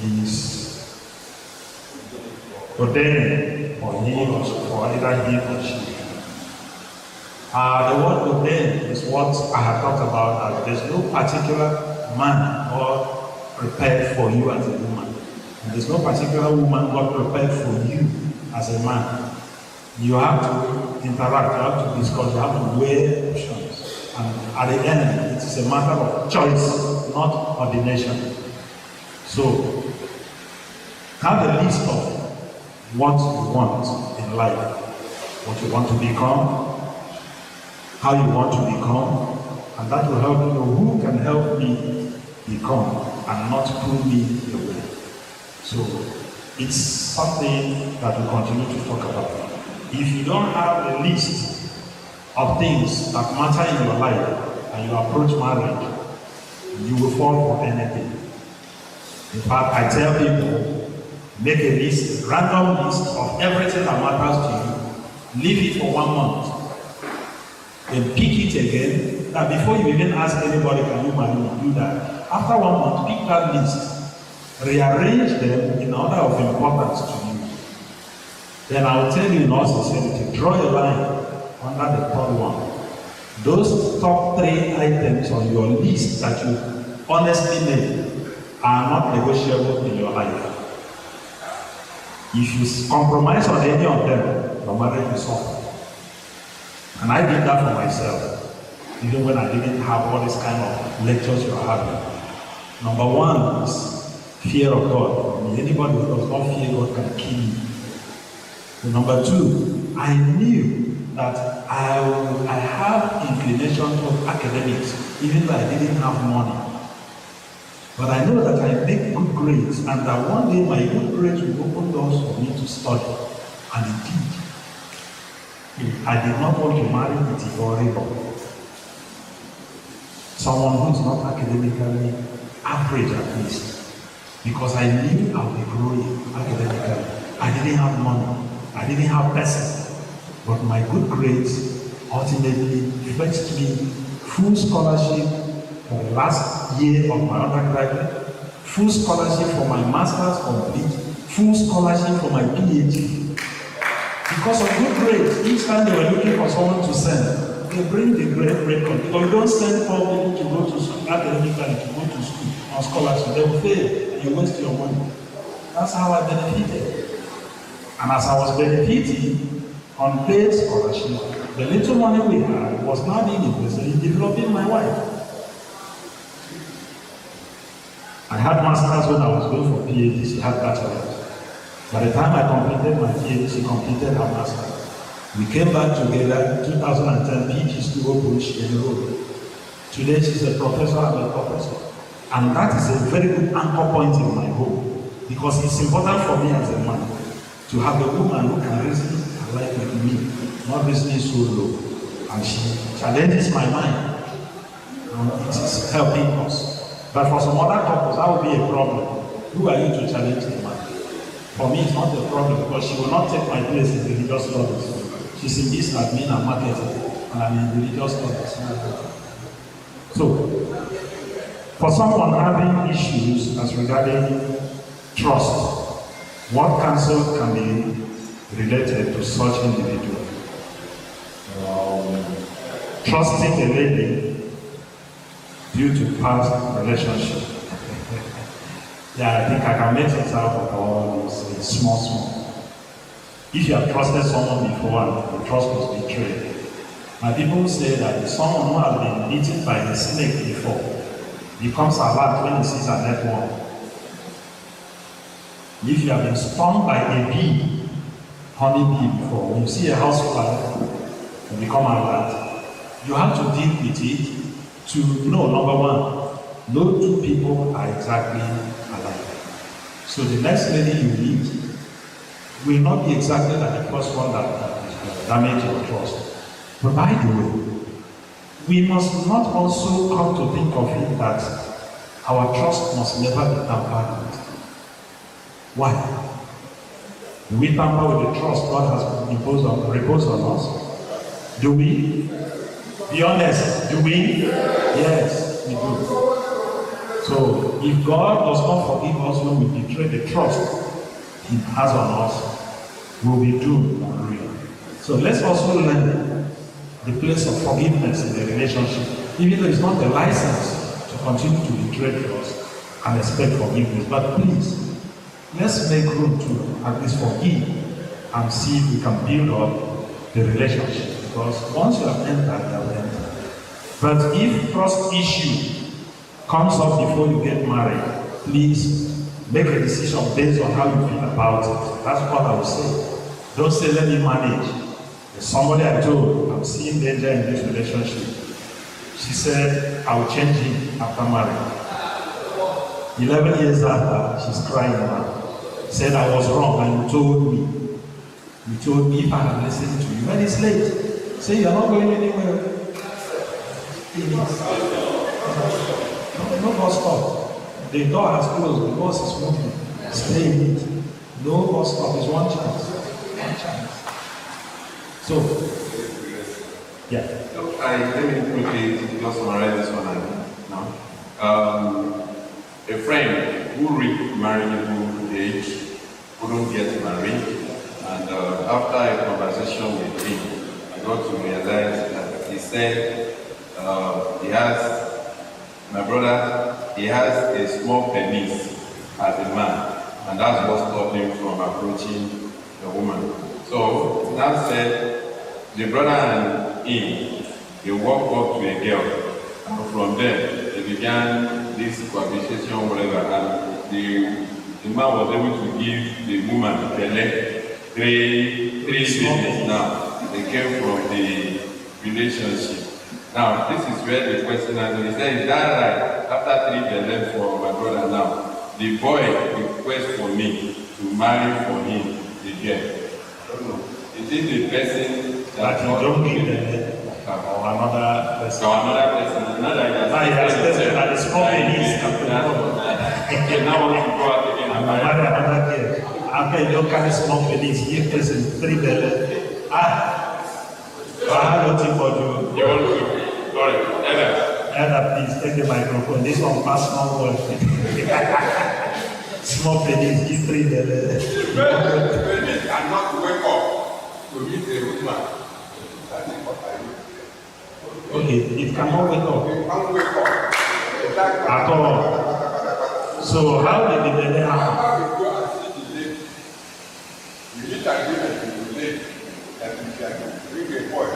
is ordained for him or either he or she? The word ordained is what I have talked about. There's no particular man God prepared for you as a woman. And there's no particular woman God prepared for you as a man. You have to interact, you have to discuss, you have to weigh options. And at the end, it is a matter of choice, not ordination. So, have a list of what you want in life, what you want to become, how you want to become, and that will help you know who can help me become and not pull me away. So it's something that we continue to talk about. If you don't have a list of things that matter in your life and you approach marriage, you will fall for anything. In fact, I tell people, make a list, a random list of everything that matters to you. Leave it for 1 month. Then pick it again. That before you even ask anybody, can you marry me? Do that. After 1 month, pick that list. Rearrange them in order of importance to you. Then I will tell you in all sincerity, draw a line under the third one. Those top 3 items on your list that you honestly made are not negotiable in your life. If you compromise on any of them, your marriage will suffer. And I did that for myself, even when I didn't have all this kind of lectures you are having. Number 1 is fear of God. Anybody who does not fear God can kill you. And number 2, I knew that I have inclination to academics, even though I didn't have money. But I know that I make good grades, and that one day my good grades will open doors for me to study. And it did. I did not want to marry a Tigoribo. Someone who is not academically average at least. Because I knew I would be growing academically. I didn't have money. I didn't have person. But my good grades ultimately fetched me full scholarship for the last year of my undergraduate, full scholarship for my master's complete, full scholarship for my PhD. Because of good grades, each time they were looking for someone to send, they bring the grade record. Because you don't send 4 people to go to school, academically to go to school on scholarship, they will fail and you waste your money. That's how I benefited. And as I was benefiting on paid scholarship, the little money we had was now being invested in developing my wife. I had masters when I was going for PhD, she had bachelor's. By the time I completed my PhD, she completed her master's. We came back together in 2010, PhD to Ogun, she enrolled. Today she's a professor, I'm a professor. And that is a very good anchor point in my home. Because it's important for me as a man to have a woman who can reason her life with me, not reasoning so low. And she challenges my mind. And it is helping us. But for some other couples, that would be a problem. Who are you to challenge the man? For me, it's not a problem because she will not take my place in religious studies. She's in this admin and marketing, and I'm in religious studies. So, for someone having issues as regarding trust, what counsel can be related to such individual? Trusting a lady due to past relationship. Yeah, I think I can make sense out of all these small. If you have trusted someone before and the trust was betrayed, my people say that someone who has been eaten by a snake before becomes alert when he sees a dead one. If you have been stung by a bee, honey bee before, when you see a housefly, you become alert. You have to deal with it to know, number one, no two people are exactly alike. So the next lady you meet will not be exactly like the first one that damaged your trust. But by the way, we must not also come to think of it that our trust must never be tampered with. Why? Do we tamper with the trust God has reposed on us? Do we? Be honest, do we? Yes, we do. So, if God does not forgive us when we betray the trust He has on us, we will be doomed and ruined. So, let's also learn the place of forgiveness in the relationship, even though it's not a license to continue to betray trust and expect forgiveness. But please, let's make room to at least forgive and see if we can build up the relationship. Because once you have entered, you have entered. But if trust issue comes up before you get married, please make a decision based on how you feel about it. That's what I would say. Don't say, let me manage. There's somebody I told, I'm seeing danger in this relationship. She said, I will change him after marriage. 11 years after, she's crying now. Said, I was wrong and you told me. You told me if I had listened to you. When it's late, say you're not going anywhere. No bus stop. The door has closed, the bus is moving. Stay in it. No bus stop is one chance. One chance. So, yeah. So let me quickly just summarize this one now. A friend who reached marriageable age couldn't get married, and after a conversation with him, I got to realize that he said he has a small penis as a man, and that's what stopped him from approaching the woman. So that said, the brother and him, they walked up to a girl, and from there they began this conversation, whatever, and the man was able to give the woman three babies now. They came from the relationship. Now, this is where the question is. He said, is that right? After 3 belle for my brother now, the boy requests for me to marry for him the girl. I don't know. Is it the person that you don't give them or another person? Or another person. Another person that is small penis. Okay, now want to go out again and marry another girl. After you don't carry small penis, give person 3 belle. I don't think for you. You want to? Sorry, Elder, please take the microphone. This one personal word. Small penis, give 3 belle. Penis cannot wake up to meet a woman. That is what I mean. Okay, it cannot wake up. It can't wake up. At all. So how did the belle happen? How we go and see the lady? We need agreement with the lady that we can bring a boy.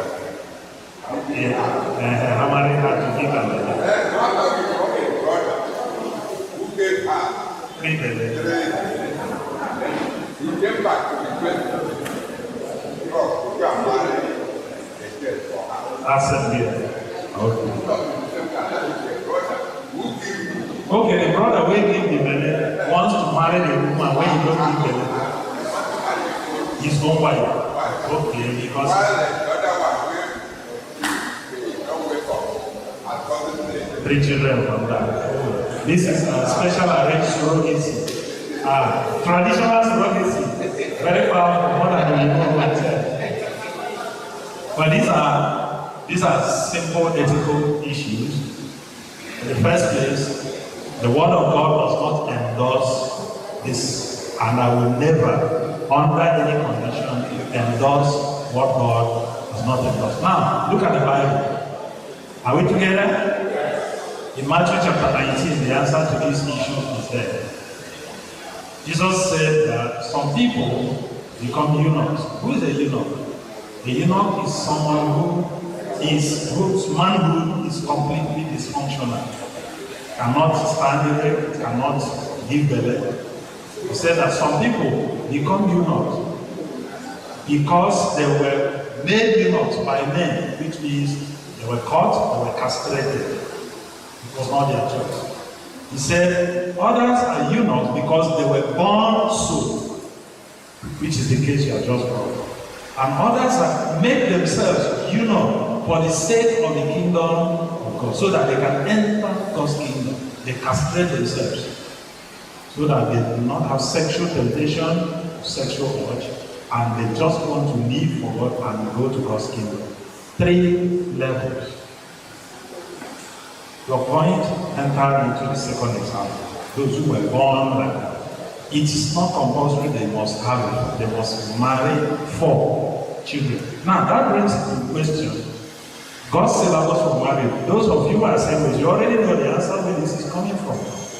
How many had to give her? After we got a brother who gave her 3 belle. he came back to the question. Because we are married, they said for her. That's it here. Okay. Okay, the brother will give the belle wants to marry the woman when he don't give belle. His own wife. Okay, because While the other one will not wake up and constantly 3 children from that. This is a special arranged surrogacy. Traditional surrogacy. Very powerful, more than you know what. But these are simple ethical issues. In the first place, the word of God does not endorse this, and I will never, under any condition, endorse what God does not endorse. Now, look at the Bible. Are we together? In Matthew chapter 19, the answer to this issue is there. Jesus said that some people become eunuchs. Who is a eunuch? A eunuch is someone whose manhood is completely dysfunctional. Cannot stand erect, cannot give belly. He said that some people become eunuchs because they were made eunuchs by men, which means they were caught, they were castrated. It was not their choice. He said others are eunuchs because they were born so, which is the case you have just brought. And others are make themselves eunuchs for the sake of the kingdom of God, so that they can enter God's kingdom. They castrate themselves so that they do not have sexual temptation, sexual urge, and they just want to live for God and go to God's kingdom. 3 levels. Your point entered into the second example. Those who were born like that. It is not compulsory they must have it. They must marry 4 children. Now that brings the question. God's syllabus for marriage. Those of you who are assemblies, you already know the answer where this is coming from.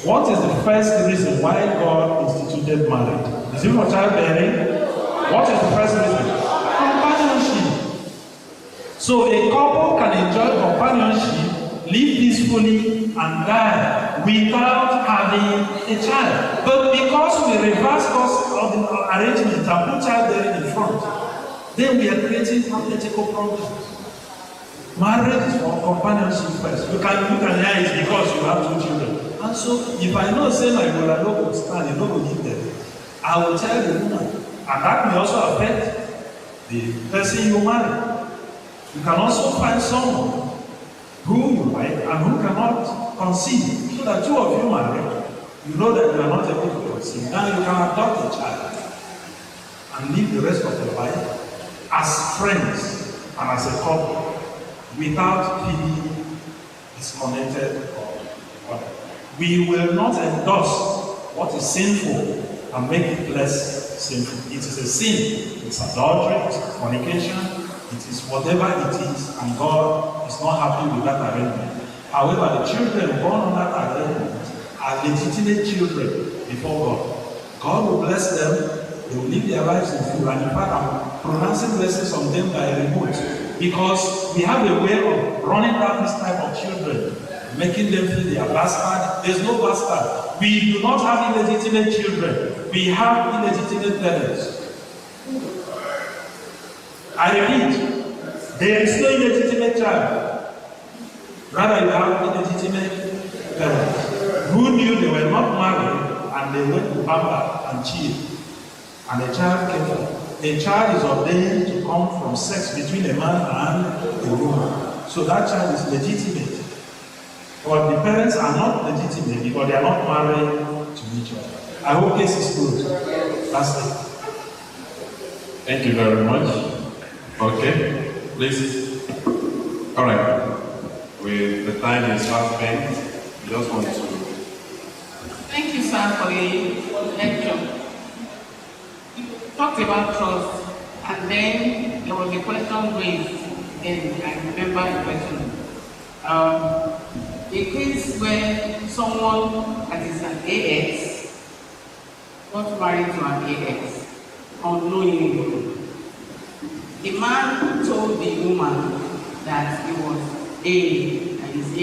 What is the first reason why God instituted marriage? Is it for childbearing? What is the first reason? Companionship. So a couple can enjoy companionship, live peacefully, and die without having a child. But because we reverse God's arrangement and put childbearing in front, then we are creating ethical problems. Marriage is for companionship first. You can look at it because you have 2 children. And so, if I know, say my brother no will stand, you know will give them, I will tell the woman. And that may also affect the person you marry. You can also find someone who you like and who cannot conceive. So that 2 of you marry, you know that you are not able to conceive. Now you can adopt a child and live the rest of your life as friends and as a couple, without feeling disconnected or whatever. We will not endorse what is sinful and make it less sinful. It is a sin. It's adultery, it's fornication, it is whatever it is, and God is not happy with that arrangement. However, the children born on that arrangement are legitimate children before God. God will bless them. They will live their lives in full. And in fact, I'm pronouncing blessings on them by remote. Because we have a way of running down this type of children, making them feel they are bastard. There's no bastard. We do not have illegitimate children. We have illegitimate parents. I repeat, there is no illegitimate child. Rather, you have illegitimate parents who knew they were not married and they went to pamper and chill. And a child came forth. A child is ordained to come from sex between a man and a woman. So that child is legitimate. But the parents are not legitimate because they are not married to each other. I hope this is good. That's it. Thank you very much. Okay, please. All right. With the time is fast spent, we just want to. Thank you, sir, for the lecture. Talked about trust, and then there was a question raised, and I remember the question. A case where someone that is an AX got married to an AX unknowingly. The man told the woman that he was A and is A.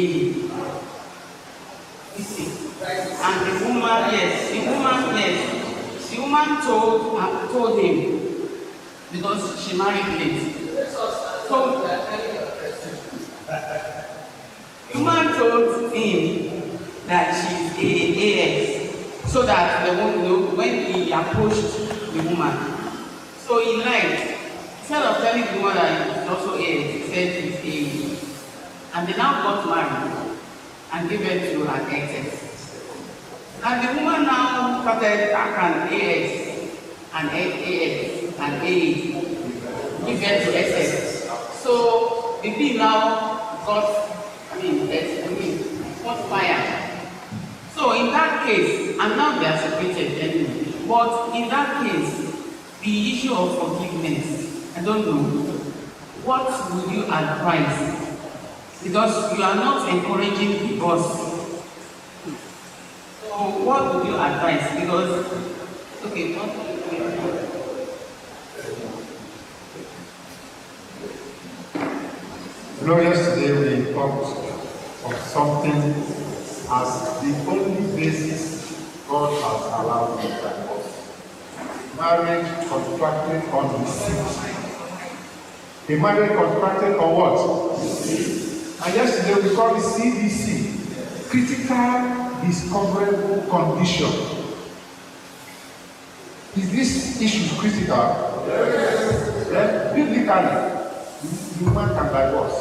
And the woman, the woman told him because she married late. So the woman told him that she's AX, so that the woman, when he approached the woman, so he lied. Instead of telling the woman that he's also AX, he said he's AX. And they now got married and gave birth to an XX. And the woman now started an AX and AX and AA, give birth to XX. So the thing now got, got fire. So in that case, and now they are separated anyway, but in that case, the issue of forgiveness, I don't know, what would you advise Because you are not encouraging divorce. So what would you advise? Because, okay, what You know, yesterday we talked of something as the only basis God has allowed in divorce. Marriage contracted on deceit. A marriage contracted on what? And yesterday we called it CDC, critical discoverable condition. Is this issue critical? Yes. Then biblically, the woman can divorce.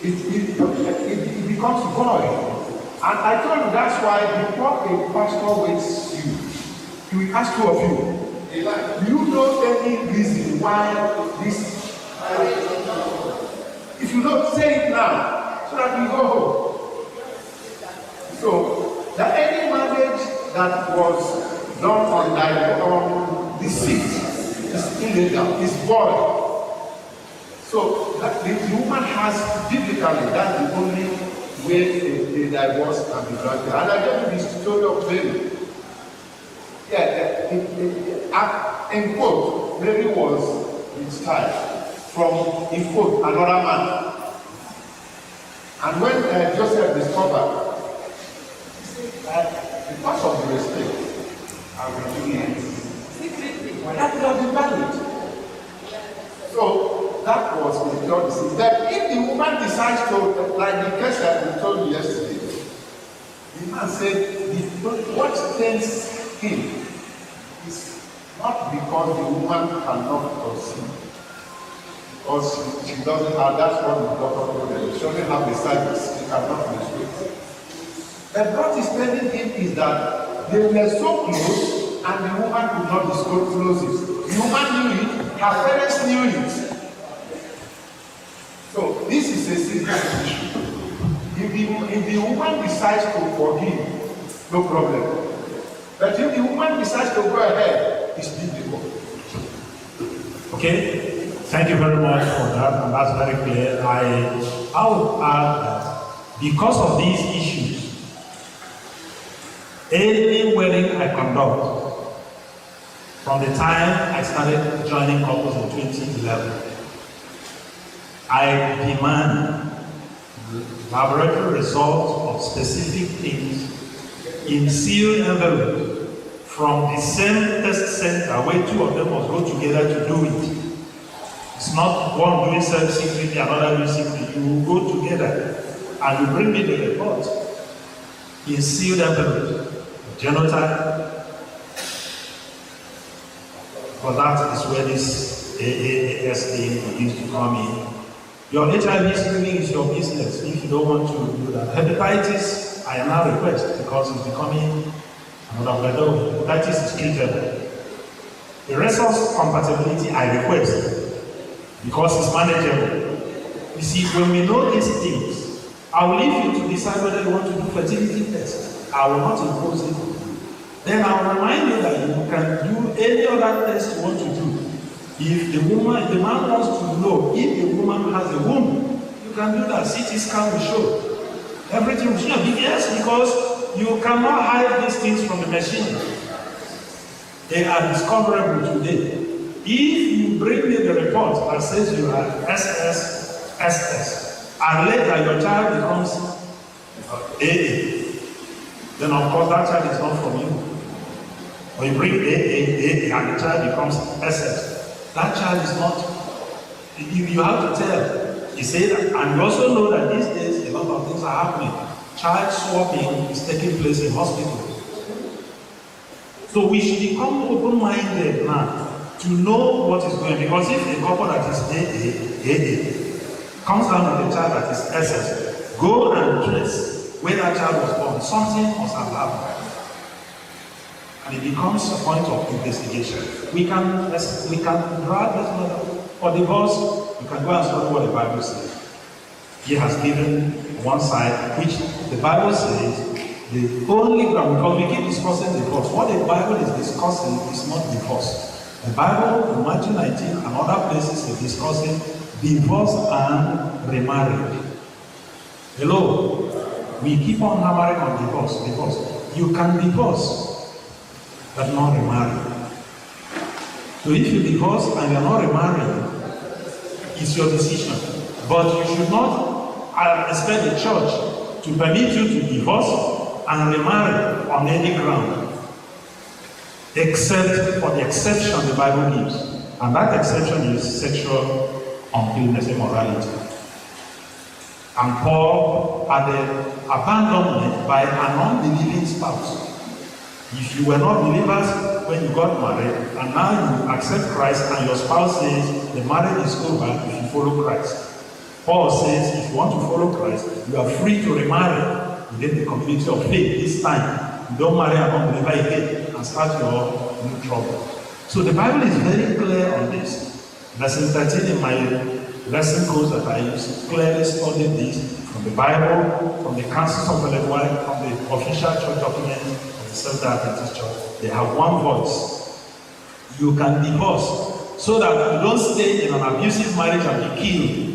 It becomes void. And I told you that's why before a pastor waits you, he will ask two of you, do you know any reason why this? If you don't, say it now, so that we go home. So, that any marriage that was done on deceit is illegal, is void. So, that the woman has, biblically, that's the only way a divorce can be granted. And I tell you the story of Mary. Yeah, in quote, Mary was with child from, in quote, another man. And when Joseph discovered, he said, because of the respect, I will do it. That would have been valid. So that was the God. That if the woman decides to, like the case that we told you yesterday, the man said, what tempts him is not because the woman cannot conceive, because she doesn't have, that's what the doctor told her, she doesn't have the cervix, she cannot menstruate. But what is telling him is that they were so close and the woman could not disclose it. The woman knew it, her parents knew it. So this is a serious issue. If the woman decides to forgive, no problem. But if the woman decides to go ahead, it's biblical. Okay, thank you very much for that, and that's very clear. I would add that because of these issues, any wedding I conduct, from the time I started joining couples in 2011, I demand laboratory results of specific things in sealed envelope from the same test center where two of them must go together to do it. It's not one doing self secretly, another doing secretly. You will go together and you bring me the report in sealed envelope, genotype. But that is where this AASA begins to come in. Your HIV screening is your business if you don't want to do that. Hepatitis, I now request because it's becoming another weather. Hepatitis is treatable. The resource compatibility, I request because it's manageable. You see, when we know these things, I will leave you to decide whether you want to do fertility test. I will not impose it. Then I will remind you that you can do any other test you want to do. If the man wants to know if the woman has a womb, you can do that. CT scan will show. Everything will show. Yes, because you cannot hide these things from the machine. They are discoverable today. If you bring me the report that says you are SS, and later your child becomes AA, then of course that child is not from you. Or you bring AA, and the child becomes SS. That child is not, you have to tell. You say that, and you also know that these days a lot of things are happening. Child swapping is taking place in hospitals. So we should become open-minded now to know what is going on. Because if a couple that is AA comes down with a child that is SS, go and trace where that child was born. Something must have happened. And it becomes a point of investigation. We can drag this matter for divorce. We can go and study what the Bible says. He has given one side, which the Bible says the only ground, because we keep discussing divorce. What the Bible is discussing is not divorce. The Bible in Matthew 19 and other places is discussing divorce and remarriage. Hello? We keep on hammering on divorce. You can divorce, but not remarry. So if you divorce and you're not remarrying, it's your decision. But you should not expect the church to permit you to divorce and remarry on any ground, except for the exception the Bible gives. And that exception is sexual uncleanness, immorality. And Paul had an abandonment by an unbelieving spouse. If you were not believers when you got married, and now you accept Christ and your spouse says the marriage is over if you follow Christ. Paul says if you want to follow Christ, you are free to remarry within the community of faith this time. You don't marry an unbeliever again and start your new trouble. So the Bible is very clear on this. Lesson 13 in my lesson course that I use clearly studied this from the Bible, from the councils of Illinois, from the official church document of the Seventh-day Church. They have one voice. You can divorce so that you don't stay in an abusive marriage and be killed.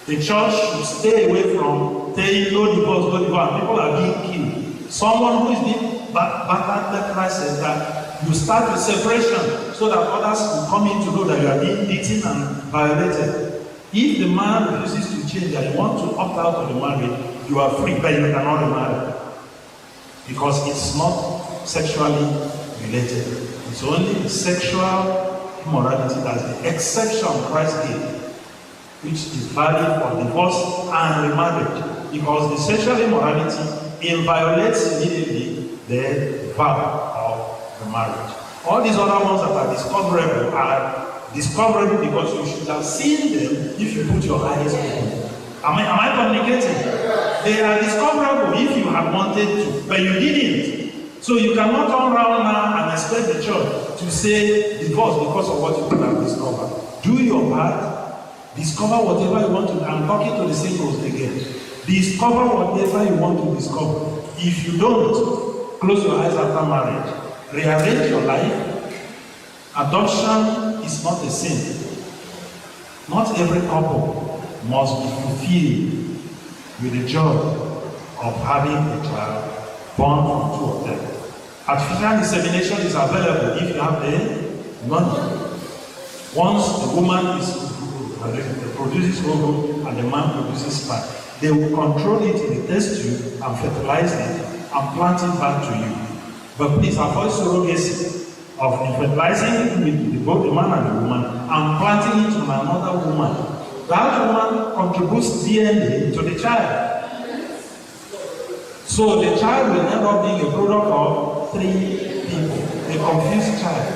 The church should stay away from saying no divorce, no divorce, and people are being killed. Someone who is being battered left, right, center, you start with separation so that others will come in to know that you are being beaten and violated. If the man refuses to change and you want to opt out of the marriage, you are free, but you cannot remarry. Because it's not sexually related. It's only sexual immorality that's the exception Christ gave, which is valid for divorce and remarriage. Because the sexual immorality, it violates immediately the vow of the marriage. All these other ones that are discoverable because you should have seen them if you put your eyes open. Am I communicating? They are discoverable if you have wanted to, but you didn't. So you cannot turn around now and expect the church to say divorce because of what you could have discovered. Do your part. Discover whatever you want to. I'm talking to the singles again. Discover whatever you want to discover. If you don't, close your eyes after marriage. Rearrange your life. Adoption is not a sin. Not every couple must be fulfilled with the joy of having a child born from two of them. Artificial insemination is available if you have the money. Once the woman produces ovum and the man produces sperm, they will control it in the test tube and fertilize it and plant it back to you. But please avoid surrogacy of fertilizing it with both the man and the woman and planting it on another woman. That woman contributes DNA to the child. So the child will end up being a product of three people, a confused child.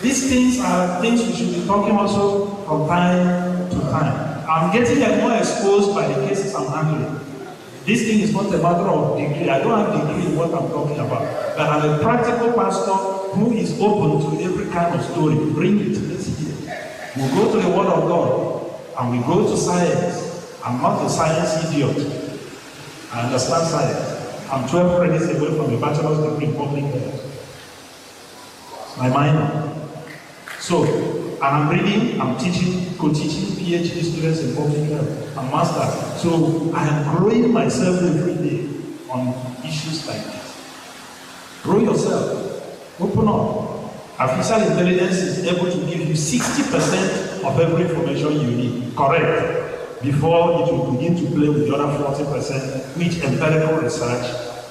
These things are things we should be talking also from time to time. I'm getting more exposed by the cases I'm handling. This thing is not a matter of degree. I don't have degree in what I'm talking about. But I'm a practical pastor who is open to every kind of story. Bring it, let's hear. We go to the Word of God and we go to science. I'm not a science idiot. I understand science. I'm 12 credits away from a bachelor's degree in public health. It's my minor. So, and I'm reading, I'm teaching, co-teaching PhD students in public health and masters. So I am growing myself every day on issues like this. Grow yourself. Open up. Artificial intelligence is able to give you 60% of every information you need. Correct. Before it will begin to play with the other 40%, which empirical research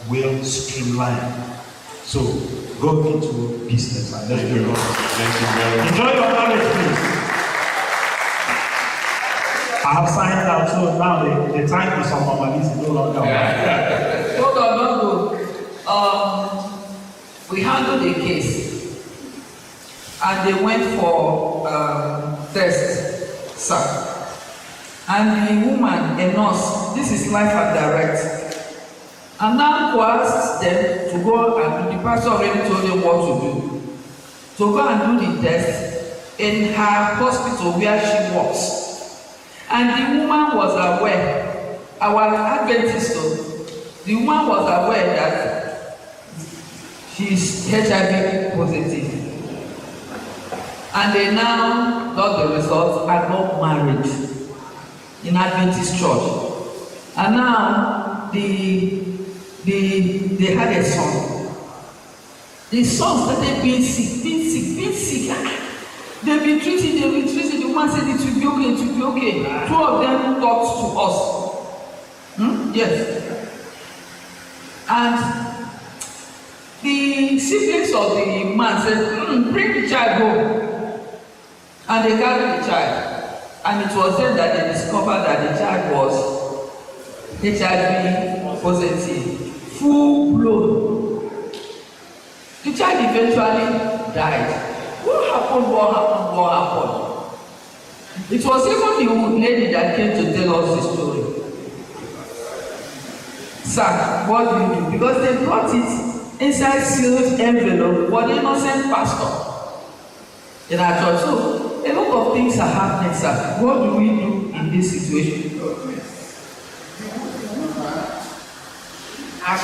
will streamline. So go into business and let's do it. Thank you very much. Enjoy your marriage, please. I have signed out, so now the time is on my list, no longer. Hold on, don't go. We handled a case, and they went for test, sir. And the woman, a nurse, this is life and direct. And now asked them to go and the pastor already told them what to do. To go and do the test in her hospital where she works. And the woman was aware, our Adventist, the woman was aware that she is HIV positive. And they now got the results and got married in Adventist church. And now they had a son. The son started being sick. They've been treating. The woman said it will be okay. Two of them talked to us. Yes. And the siblings of the man said, bring the child home. And they carried the child. And it was then that they discovered that the child was HIV positive, full blown. The child eventually died. What happened? It was even the lady that came to tell us the story. Sir, what do you do? Because they brought it inside sealed envelope for the innocent pastor in our church. So a lot of things are happening, sir. What do we do in this situation? I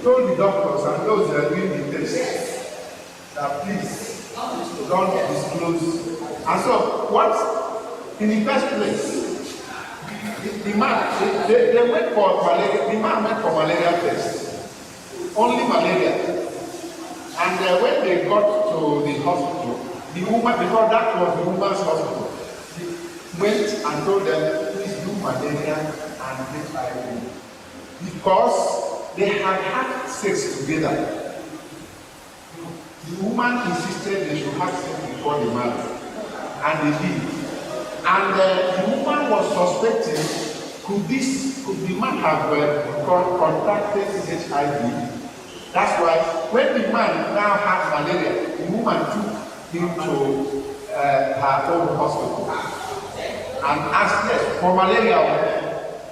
told the doctors and those that are doing the test that please don't disclose. And so, what in the first place, the man they went for malaria. The man went for malaria test, only malaria. And when they got to the hospital, the woman, because that was the woman's hospital, she went and told them, please do malaria and HIV. Because they had had sex together. The woman insisted they should have sex before the marriage, and they did. And the woman was suspecting, could the man have contracted HIV? That's why when the man now had malaria, the woman took him to her own hospital and asked, yes, for malaria.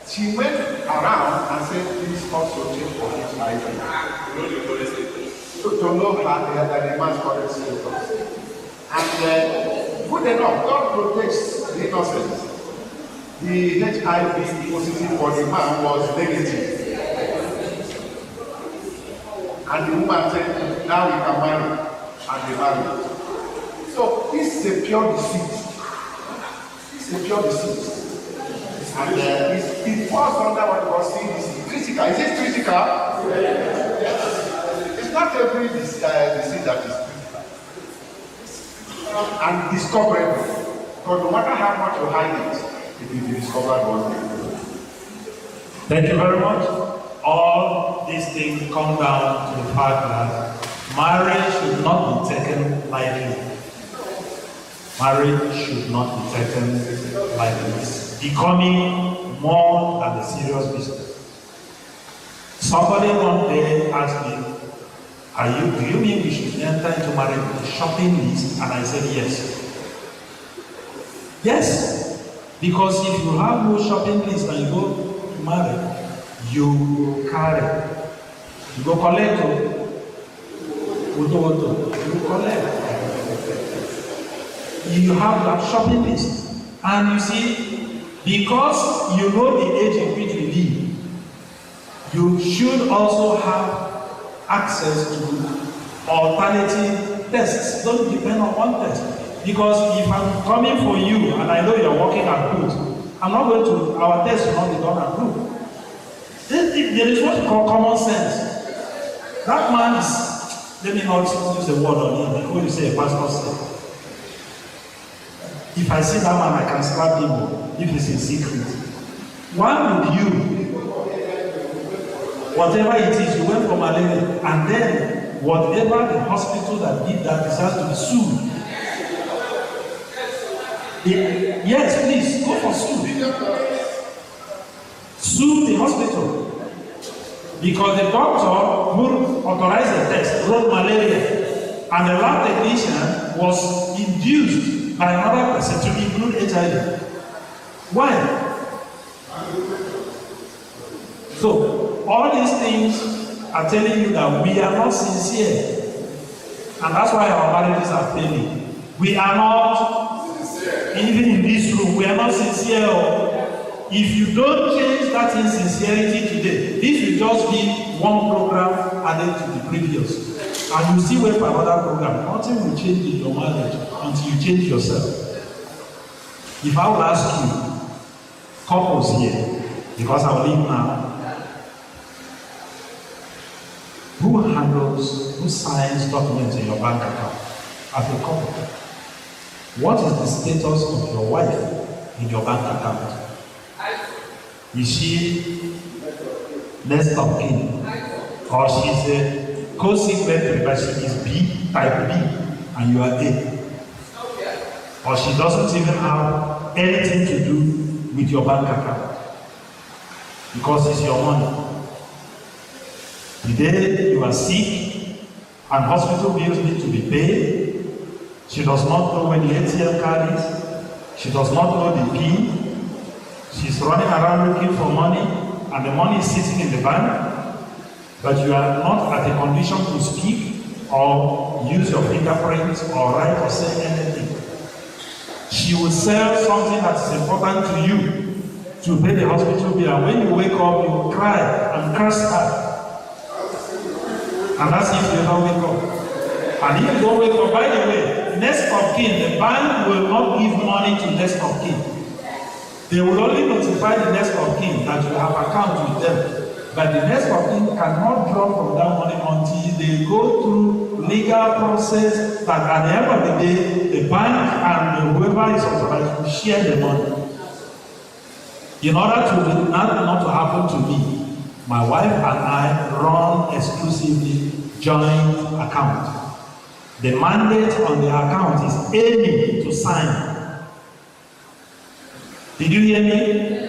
She went around and said, please also check for HIV. To know the man's correct status. And good enough, God protects the innocent. The HIV positive for the man was negative. And the woman said, now we can marry. And they married. So this is a pure deceit. And it falls under what was seen is critical. Is it critical? Yes. It's not every deceit that is critical. And discoverable. Because no matter how much you hide it, it will be discovered one day. Thank you very much. All these things come down to the fact that marriage should not be taken lightly. Marriage should not be taken lightly. It's becoming more than a serious business. Somebody one day asked me, do you mean we should enter into marriage shopping list? And I said yes. Yes. Because if you have no shopping list and you go to marry, you carry. You go collect. You collect. You have that shopping list. And you see, because you know the age in which we live, you should also have access to alternative tests. Don't depend on one test. Because if I'm coming for you and I know you're working at good, I'm not going to, our test will not be done at good. There is what we call common sense. That man is, let me not use the word on him, when you say a pastor said. If I see that man, I can slap him if it's in secret. Why would you, whatever it is, you went for malaria, and then whatever the hospital that did that deserves to be sued? Yes, please, go for suit. Sue the hospital. Because the doctor who authorized the test wrote malaria, and the lab technician was induced by another person to include HIV. Why? So, all these things are telling you that we are not sincere. And that's why our marriages are failing. We are not, even in this room, we are not sincere. If you don't change that insincerity today, this will just be one program added to the previous. and you still wait for another program, nothing will change in your marriage until you change yourself. If I will ask you, couples here, because I will leave now, who signs documents in your bank account as a couple? What is the status of your wife in your bank account? Is she next of kin? Or she's a co-signatory, but she is B, type B, and you are A? Or she doesn't even have anything to do with your bank account because it's your money. The day you are sick and hospital bills need to be paid, she does not know where the ATM card is, she does not know the PIN, she's running around looking for money, and the money is sitting in the bank, but you are not at a condition to speak or use your fingerprints or write or say anything. She will sell something that is important to you to pay the hospital bill, and when you wake up, you will cry and curse her. And that's if you don't wake up. And if you don't wake up, by the way, next of kin, the bank will not give money to next of kin. They will only notify the next of kin that you have account with them. But the next of kin cannot draw from that money until they go through legal process that at the end of the day, the bank and whoever is authorized will share the money. In order to not to happen to me, my wife and I run exclusively joint account. The mandate on the account is Amy to sign. Did you hear me?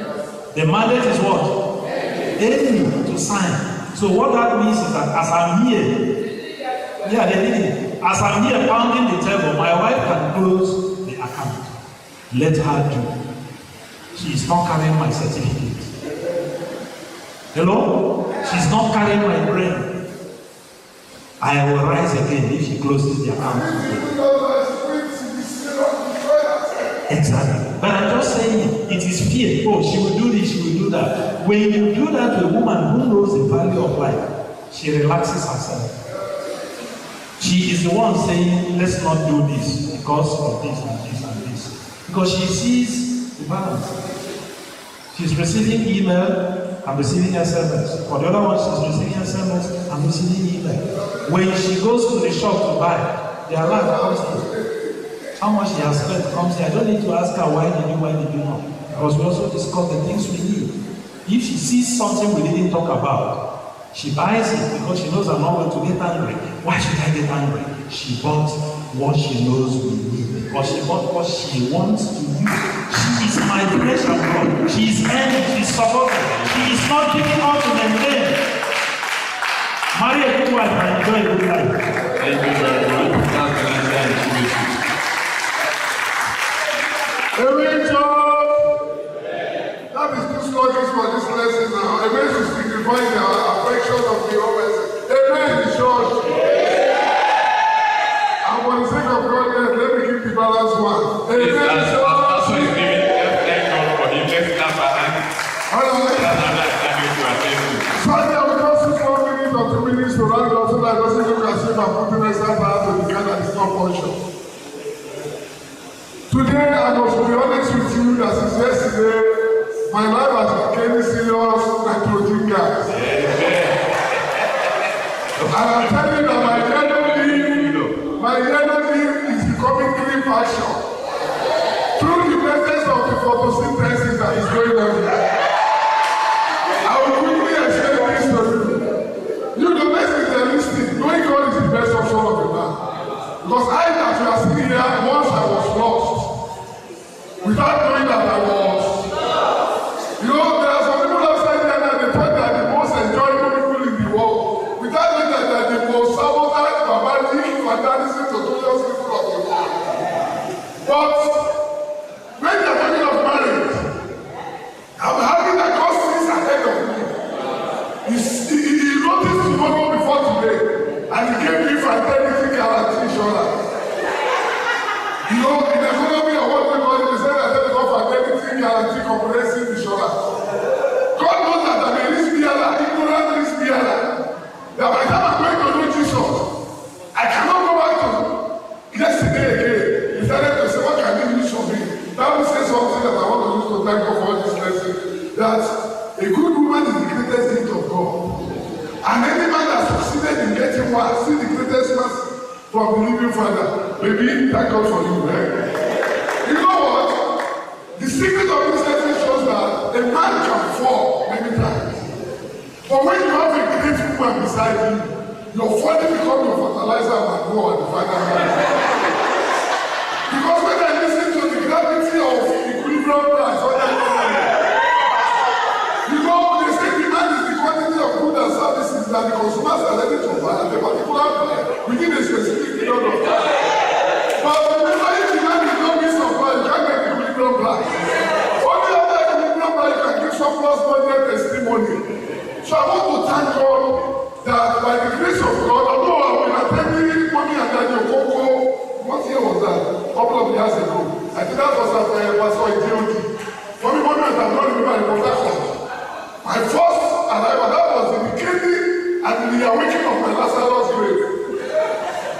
The mandate is what? Amy to sign. So what that means is that as I'm here, yeah, they did it. As I'm here pounding the table, my wife can close the account. Let her do. She is not carrying my certificate. Hello? She's not carrying my brain. I will rise again if she closes the account. Exactly. But I'm just saying, it is fear. Oh, she will do this, she will do that. When you do that to a woman who knows the value of life, she relaxes herself. She is the one saying, let's not do this because of this and this and this. Because she sees the balance. She's receiving email, I'm receiving SMS. For the other one, she's receiving SMS, I'm receiving email. When she goes to the shop to buy, the alarm comes in. How much she has spent comes in. I don't need to ask her why did you not? Because we also discuss the things we need. If she sees something we didn't talk about, she buys it because she knows I'm not going to get angry. Why should I get angry? She bought what she knows we need. Because she bought what she wants to use. She is my flesh and blood. She is earning, she is supporting. She is not giving out to maintain. Marry a good wife and enjoy a good life. Thank you very much. That's the last time to meet you. That is too sluggish for this lesson now. Amen should signify the affection of the Almighty. Amen in church. And for the sake of God, let me keep the balance one. Amen in church. Also, he's giving thank God for him. Let's clap our hands. Sunday, I will just use 1 minute or 2 minutes to round up so that it doesn't look as if I'm putting myself out to the kind that is not function. Today, I must be honest with you that since yesterday, my life has become serious nitrogen gas. And I'm telling you that my yellow leaf is becoming green passion through the presence of the photosynthesis that is going on here. I will quickly explain this to you. You know, best is realistic. Knowing God is the best option of a man. Because I, as you are sitting here, once I was lost, without knowing that I was. You know, there are some people outside there that they thought they are the most enjoyable people in the world. Without knowing that they are the most sabotaged, barbaric, fantastic, notorious people of the world. But when they are talking of marriage, I'm happy that God sees ahead of me. He noticed tomorrow before today, and he gave me fidelity guarantee insurance. You know, in the economy of what we call it, they say that they got fidelity guarantee comprehensive insurance. God knows that I'm a risk bearer, ignorant risk bearer. That by the time I'm going to know Jesus, that a good woman is the greatest gift of God. And any man that succeeded in getting one, see the greatest mercy from the living Father. Maybe thank God for you, right? You know what? The secret of this lesson shows that a man can fall many times. But when you have a great woman beside you, your falling becomes your fertilizer and go on the final man. Because when I listen to the gravity of equilibrium price, you know, they say demand is the quantity of goods and services that the consumers are ready to buy at a particular time within a specific period of time. But remember, if demand is not being supplied, you can't get equilibrium price. Only after equilibrium price you can give surplus budget testimony. So I want to thank God that by the grace of God, although I will attend Mommy and Daddy Okoko, what year was that? A couple of years ago. I think that was at Pastor Idioti. Mommy and I don't remember the production. My first arrival, that was in the beginning and in the awakening of my Lazarus grave.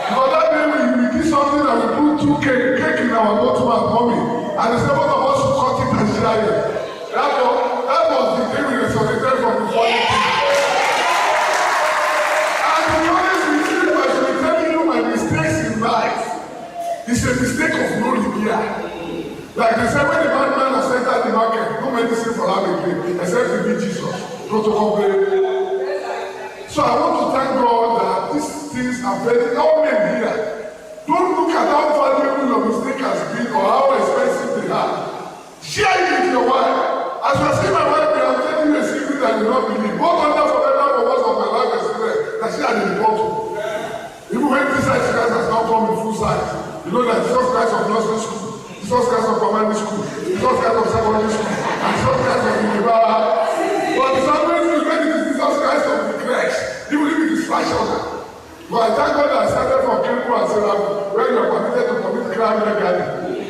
Because that day we did something that we put 2 cake in our bottom and mommy, and the seven of us should cut it and share it. That was the day we resurrected from the fallen king. And to be honest with you, I should be telling you my mistakes in life. It's a mistake of no repair. Like they said, when the madman has entered the market, no medicine for having pain, except to be Jesus. Protocol break. So I want to thank God that these things are very, all men here. Don't look at how valuable your mistake has been or how expensive they are. Share it with your wife. As I see my wife, I am telling you a secret that you not believe. Both under for better for worse of my life experience that she had in the bottle. Even when this size Christ has now come in full size, you know that Jesus Christ of nursery school, Jesus Christ of primary school, Jesus Christ of secondary school, and Jesus Christ of university. But the sometimes you when it is Jesus Christ of the creche, even if it is fashion. But I thank God that I started from Kirikou and Seraph, where you are permitted to commit crime legally.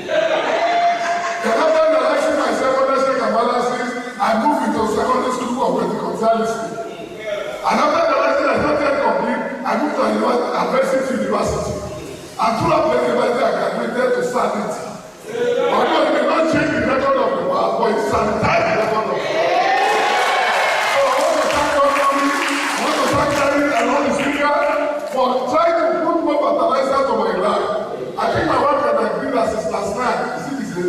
Then after realizing my secondary check and balances, I moved into secondary school of Pentecostalism. And after realizing I not yet complete, I moved to University University. And throughout the university, I graduated to sanity. Although it may not change the record of the world, but it sanitized the record of the world. So I want to thank God for me. I want to thank Gary and all the speaker for trying to put more fertilizer to my life. I think my wife can agree that since last night, you see this day?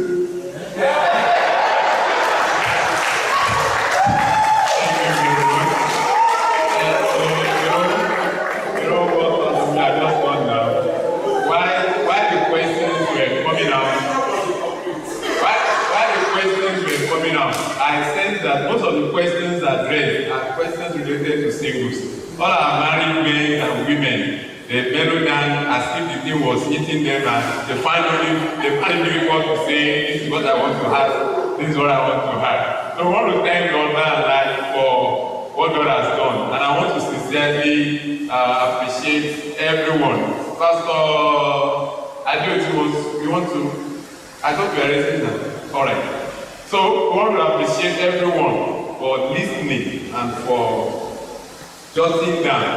You know what? I just wonder why the questions were coming out. Why the questions were coming out? I sense that most of the questions addressed are questions related to singles. All our married men and women, they mellow down as if the thing was eating them, and they find it difficult to say, this is what I want to have, this is what I want to have. So I want to thank God for what God has done, and I want to sincerely appreciate everyone. Pastor Adeoti, you want to? I thought you were raising that. All right. So we want to appreciate everyone for listening and for jotting down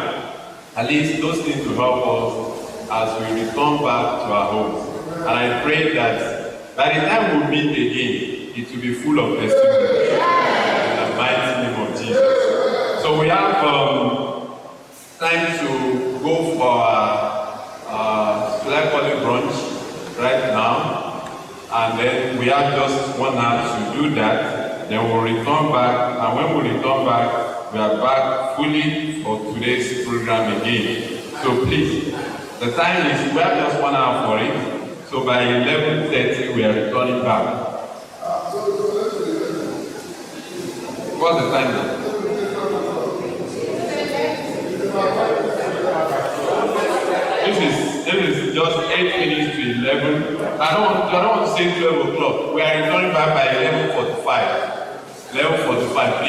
at least those things to help us as we return back to our homes. And I pray that by the time we meet again, it will be full of testimony in the mighty name of Jesus. So we have time to go for should I call it brunch right now, and then we have just 1 hour to do that. Then we'll return back, and when we return back, we are back fully for today's program again. So please, the time is, we have just 1 hour for it. So by 11:30, we are returning back. What's the time now? This is just 8 minutes to 11. I don't want to say 12 o'clock. We are returning back by 11:45. 11:45.